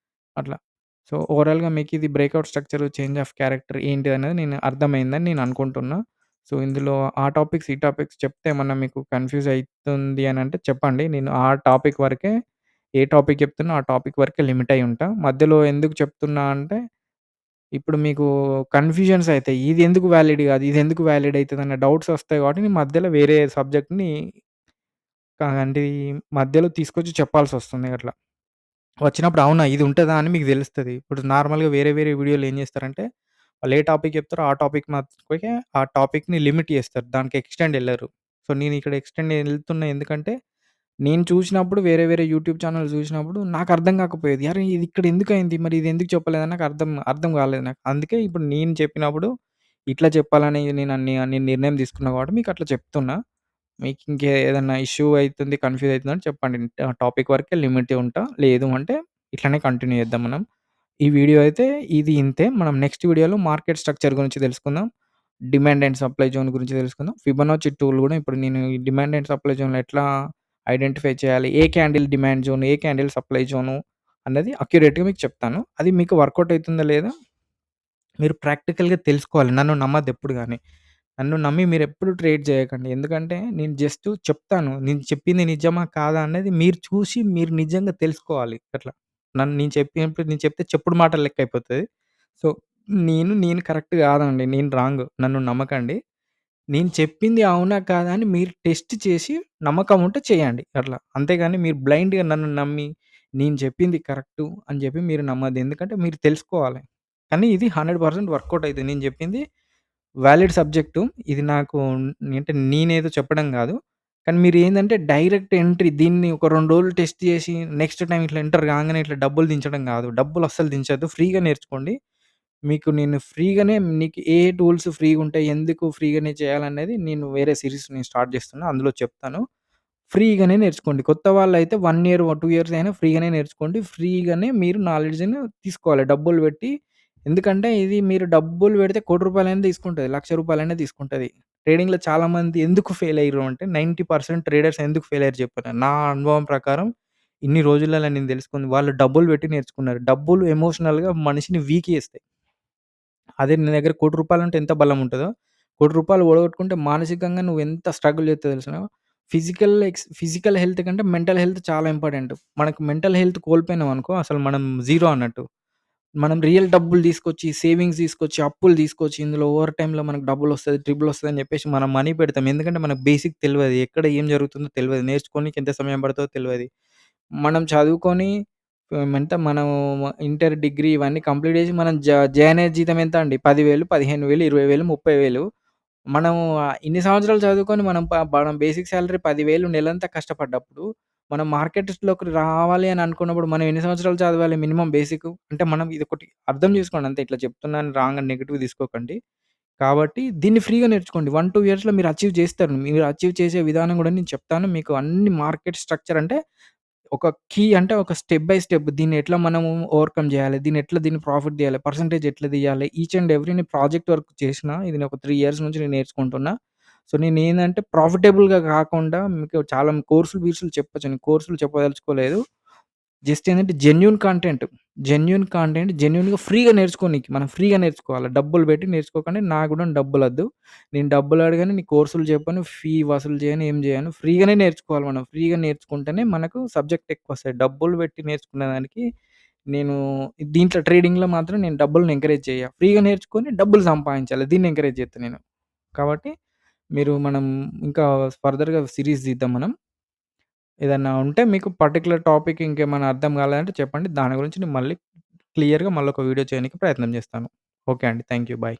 అట్లా. సో, ఓవరాల్‌గా మీకిది breakout structure, change of character ఏంటిదనేది నేను అర్థమైందని నేను అనుకుంటున్నా. సో, ఇందులో ఆ టాపిక్స్, ఈ టాపిక్స్ చెప్తే ఏమన్నా మీకు కన్‌ఫ్యూజ్ అయితుంది అనంటే చెప్పండి. నేను ఆ టాపిక్ వరకే ఏ టాపిక్ చెప్తున్నా ఆ టాపిక్ వరకే లిమిట్ అయ్యి ఉంటా. మధ్యలో ఎందుకు చెప్తున్నా అంటే ఇప్పుడు మీకు కన్‌ఫ్యూజన్స్ అయితాయి. ఇది ఎందుకు వాలిడ్ గాదు, ఇది ఎందుకు వాలిడ్ అయితదన్న డౌట్స్ వస్తాయి కాబట్టి నేను మధ్యలో వేరే సబ్జెక్ట్‌ని అంటే మధ్యలో తీసుకొచ్చి చెప్పాల్సొస్తుంది అట్లా. వచ్చినప్పుడు అవునా! ఇది ఉంటదా అని మీకు తెలుస్తది. ఇప్పుడు నార్మల్‌గా వేరే వేరే వీడియోలు ఏం చేస్తారంటే, వాళ్ళు ఏ టాపిక్ చెప్తారో ఆ టాపిక్ మట్టుకే ఆ టాపిక్‌ని లిమిట్ చేస్తారు. దానికి ఎక్స్‌టెండ్ ఎళ్లరు. సో, నేను ఇక్కడ ఎక్స్‌టెండ్ ఎళ్తున్నా ఎందుకంటే, నేను చూసినప్పుడు వేరే వేరే యూట్యూబ్ ఛానెల్స్ చూసినప్పుడు నాకు అర్థం కాకపోయేది. అరే! ఇది ఇక్కడ ఎందుకయింది? మరి ఇది ఎందుకు చెప్పలేదని నాకు అర్థం అర్థం కాలేదు నాకు. అందుకే ఇప్పుడు నేను చెప్పినప్పుడు ఇట్లా చెప్పాలని నేను నిర్ణయం తీసుకున్నా కాబట్టి మీకు అట్లా చెప్తున్నా. మీకింకే ఏదన్నా ఇష్యూ అయితుంది, కన్‌ఫ్యూజ్ అయితుందంటే చెప్పండి. టాపిక్ వరకే లిమిట్ ఉంటా. లేదు అంటే ఇట్లనే కంటిన్యూ చేద్దాం మనం. ఈ వీడియో అయితే ఇది ఇంతే. మనం నెక్స్ట్ వీడియోలో మార్కెట్ స్ట్రక్చర్ గురించి తెలుసుకుందాం. డిమాండ్ అండ్ సప్లై జోన్ గురించి తెలుసుకుందాం. ఫిబొనాచి టూల్ గూడా ఇప్పుడు నేను ఈ డిమాండ్ అండ్ సప్లై జోన్‌లో ఎట్లా ఐడెంటిఫై చేయాలి? ఏ క్యాండిల్ డిమాండ్ జోన్, ఏ క్యాండిల్ సప్లై జోను అన్నది అక్యురేట్‌గా మీకు చెప్తాను. అది మీకు వర్కౌట్ అయితుందా లేదా మీరు ప్రాక్టికల్‌గా తెలుసుకోవాలి. నన్ను నమ్మద్దెప్పుడు గాని. నన్ను నమ్మి మీరెప్పుడు ట్రేడ్ చేయకండి. ఎందుకంటే నేను జస్ట్ చెప్తాను. నేను చెప్పింది నిజమా? కాదా? అనేది మీరు చూసి మీరు నిజంగా తెలుసుకోవాలి. అట్లా. నేను చెప్పినప్పుడు నేను చెప్తే చెప్పుడు మాటలు లెక్క అయిపోతది. సో, నేను కరెక్ట్ కాదండి. నేను రాంగ్. నన్ను నమ్మకండి. నేను చెప్పింది అవునా? కాదా? అని మీరు టెస్ట్ చేసి నమ్మకం ఉంటే చేయండి అట్లా. అంతేగాని మీరు బ్లైండ్‌గా నన్ను నమ్మి నేను చెప్పింది కరెక్టు అని చెప్పి మీరు నమ్మద్దు. ఎందుకంటే మీరు తెలుసుకోవాలి. కానీ ఇది 100% వర్కౌట్ అయితది. నేను చెప్పింది వాలిడ్ సబ్జెక్టు. ఇది నాకు అంటే నేనేదో చెప్పడం గాదు. కానీ మీరేందంటే డైరెక్ట్ ఎంట్రీ దీన్ని ఒక 2 రోజులు టెస్ట్ చేసి నెక్స్ట్ టైమ్ ఇట్లా ఎంటర్ కాంగానే ఇట్లా డబ్బులు దించడం గాదు. డబ్బులు అస్సలు దించొద్దు. ఫ్రీగా నేర్చుకోండి. మీకు నేను ఫ్రీగానే నీకు ఏ టూల్స్ ఫ్రీగుంటాయి, ఎందుకు ఫ్రీగానే చేయాలనేది నేను వేరే సీరీస్ నేను స్టార్ట్ చేస్తున్నా. అందులో చెప్తాను. ఫ్రీగానే నేర్చుకోండి. కొత్త వాళ్ళైతే 1 ఇయర్, 2 ఇయర్స్ అయినా ఫ్రీగానే నేర్చుకోండి. ఫ్రీగానే మీరు నాలెడ్జ్‌ని తీసుకోవాలి డబ్బులు పెట్టి. ఎందుకంటే ఇది మీరు డబ్బులు పెడితే రూ. 1,00,000 తీసుకుంటది. రూ. 1,00,000 తీసుకుంటది. ట్రేడింగ్‌లో చాలామంది ఎందుకు ఫెయిల్ అయ్యిర్రు అంటే 90% ట్రేడర్స్ ఎందుకు ఫెయిల్ అయ్యారో చెప్పనా? నా అనుభవం ప్రకారం ఇన్ని రోజులలో నేను తెలుసుకుంది. వాళ్ళు డబ్బులు పెట్టి నేర్చుకున్నారు. డబ్బులు ఎమోషనల్‌గా మనిషిని వీక్ చేస్తాయి. అదే నీ దగ్గర రూ. 1,00,000 ఉంటే ఎంత బలం ఉంటదో, రూ. 1,00,000 ఓడగొట్టుకుంటే మానసికంగా నువ్వెంత స్ట్రగుల్ చేస్తావో తెలుసునా? ఫిజికల్ హెల్త్ కంటే మెంటల్ హెల్త్ చాలా ఇంపార్టెంట్. మనకు మెంటల్ హెల్త్ కోల్పోయినామనుకో అసలు మనం జీరో అన్నట్టు. మనం రియల్ డబ్బులు తీసుకొచ్చి, సేవింగ్స్ తీసుకొచ్చి, అప్పులు తీసుకొచ్చి, ఇందులో ఓవర్ టైమ్‌లో మనకు డబ్బులొస్తది, ట్రిబులొస్తదని చెప్పేసి మనం మనీ పెడతాం. ఎందుకంటే మనకు బేసిక్ తెలవది. ఎక్కడ ఏం జరుగుతుందో తెలవది. నేర్చుకోనికి ఎంత సమయం పడతదో తెలవది. మనం చదువుకొని మనము ఇంటర్, డిగ్రీ ఇవన్నీ కంప్లీట్ చేసి మనం జేఎన్‌ఏ జీతం ఎంత అండి? 10,000, 15,000, 20,000, 30,000. మనము ఇన్ని సంవత్సరాలు చదువుకొని మనం బేసిక్ సాలరీ 10,000 నెలంతా కష్టపడ్డప్పుడు, మనం మార్కెట్‌లోకి రావాలి అని అనుకున్నప్పుడు మనం ఎన్ని సంవత్సరాలు చదవాలి మినిమమ్ బేసికు? అంటే మనం ఇదొకటి అర్థం చేసుకోండి అంతే. ఇట్లా చెప్తున్నాను రాంగ్ అని నెగెటివ్ తీసుకోకండి. కాబట్టి దీన్ని ఫ్రీగా నేర్చుకోండి. 1, 2 ఇయర్స్‌లో మీరు అచీవ్ చేస్తారు. మీరు అచీవ్ చేసే విధానం గూడా నేను చెప్తాను. మీకు అన్ని మార్కెట్ స్ట్రక్చర్ అంటే ఒక కీ అంటే ఒక స్టెప్ బై స్టెప్ దీన్ని ఎట్లా మనము ఓవర్‌కమ్ జేయాలి? దీన్ని ఎట్లా ప్రాఫిట్ తీయాలి? పర్సెంటేజ్ ఎట్లా తీయాలి? ఈచ్ అండ్ ఎవ్రీ నేను ప్రాజెక్ట్ వర్క్ చేసిన. ఇది నేను ఒక 3 ఇయర్స్ నుంచి నేను నేర్చుకుంటున్నా. సో, నేనేందంటే ప్రాఫిటబుల్‌గా కాకుండా మీకు చాలా కోర్సులు చెప్పొచ్చు. నేను కోర్సులు చెప్పదలుచుకోలేదు. జస్ట్ ఏందంటే జెన్యూన్ కంటెంట్ జెన్యూన్‌గా ఫ్రీగా నేర్చుకోనీకి. మనం ఫ్రీగా నేర్చుకోవాలి. డబ్బులు పెట్టి నేర్చుకోకండి. నాకు గూడా డబ్బులొద్దు. నేను డబ్బులు అడగను, నీ కోర్సులు చెప్పను, ఫీ వసూలు చేయను, ఏం చేయను. ఫ్రీగానే నేర్చుకోవాలి మనం. ఫ్రీగా నేర్చుకుంటేనే మనకు సబ్జెక్ట్ ఎక్కువొస్తాయి. డబ్బులు పెట్టి నేర్చుకునే దానికి నేను దీంట్లో ట్రేడింగ్‌లో మాత్రం నేను డబ్బుల్ని ఎంకరేజ్ చెయ్య. ఫ్రీగా నేర్చుకొని డబ్బులు సంపాదించాలి. దీన్ని ఎంకరేజ్ చేత్తా నేను. కాబట్టి మనం ఇంకా ఫర్దర్‌గా సీరీస్ తీద్దాం మనం. ఏదన్నా ఉంటే మీకు పర్టిక్యులర్ టాపిక్ ఇంకేమైనా అర్థం కాలేదంటే చెప్పండి. దాని గురించి నేను మళ్ళీ క్లియర్‌గా మళ్ళొక వీడియో చేయనీకి ప్రయత్నం చేస్తాను. ఓకే అండి. Thank you. బై.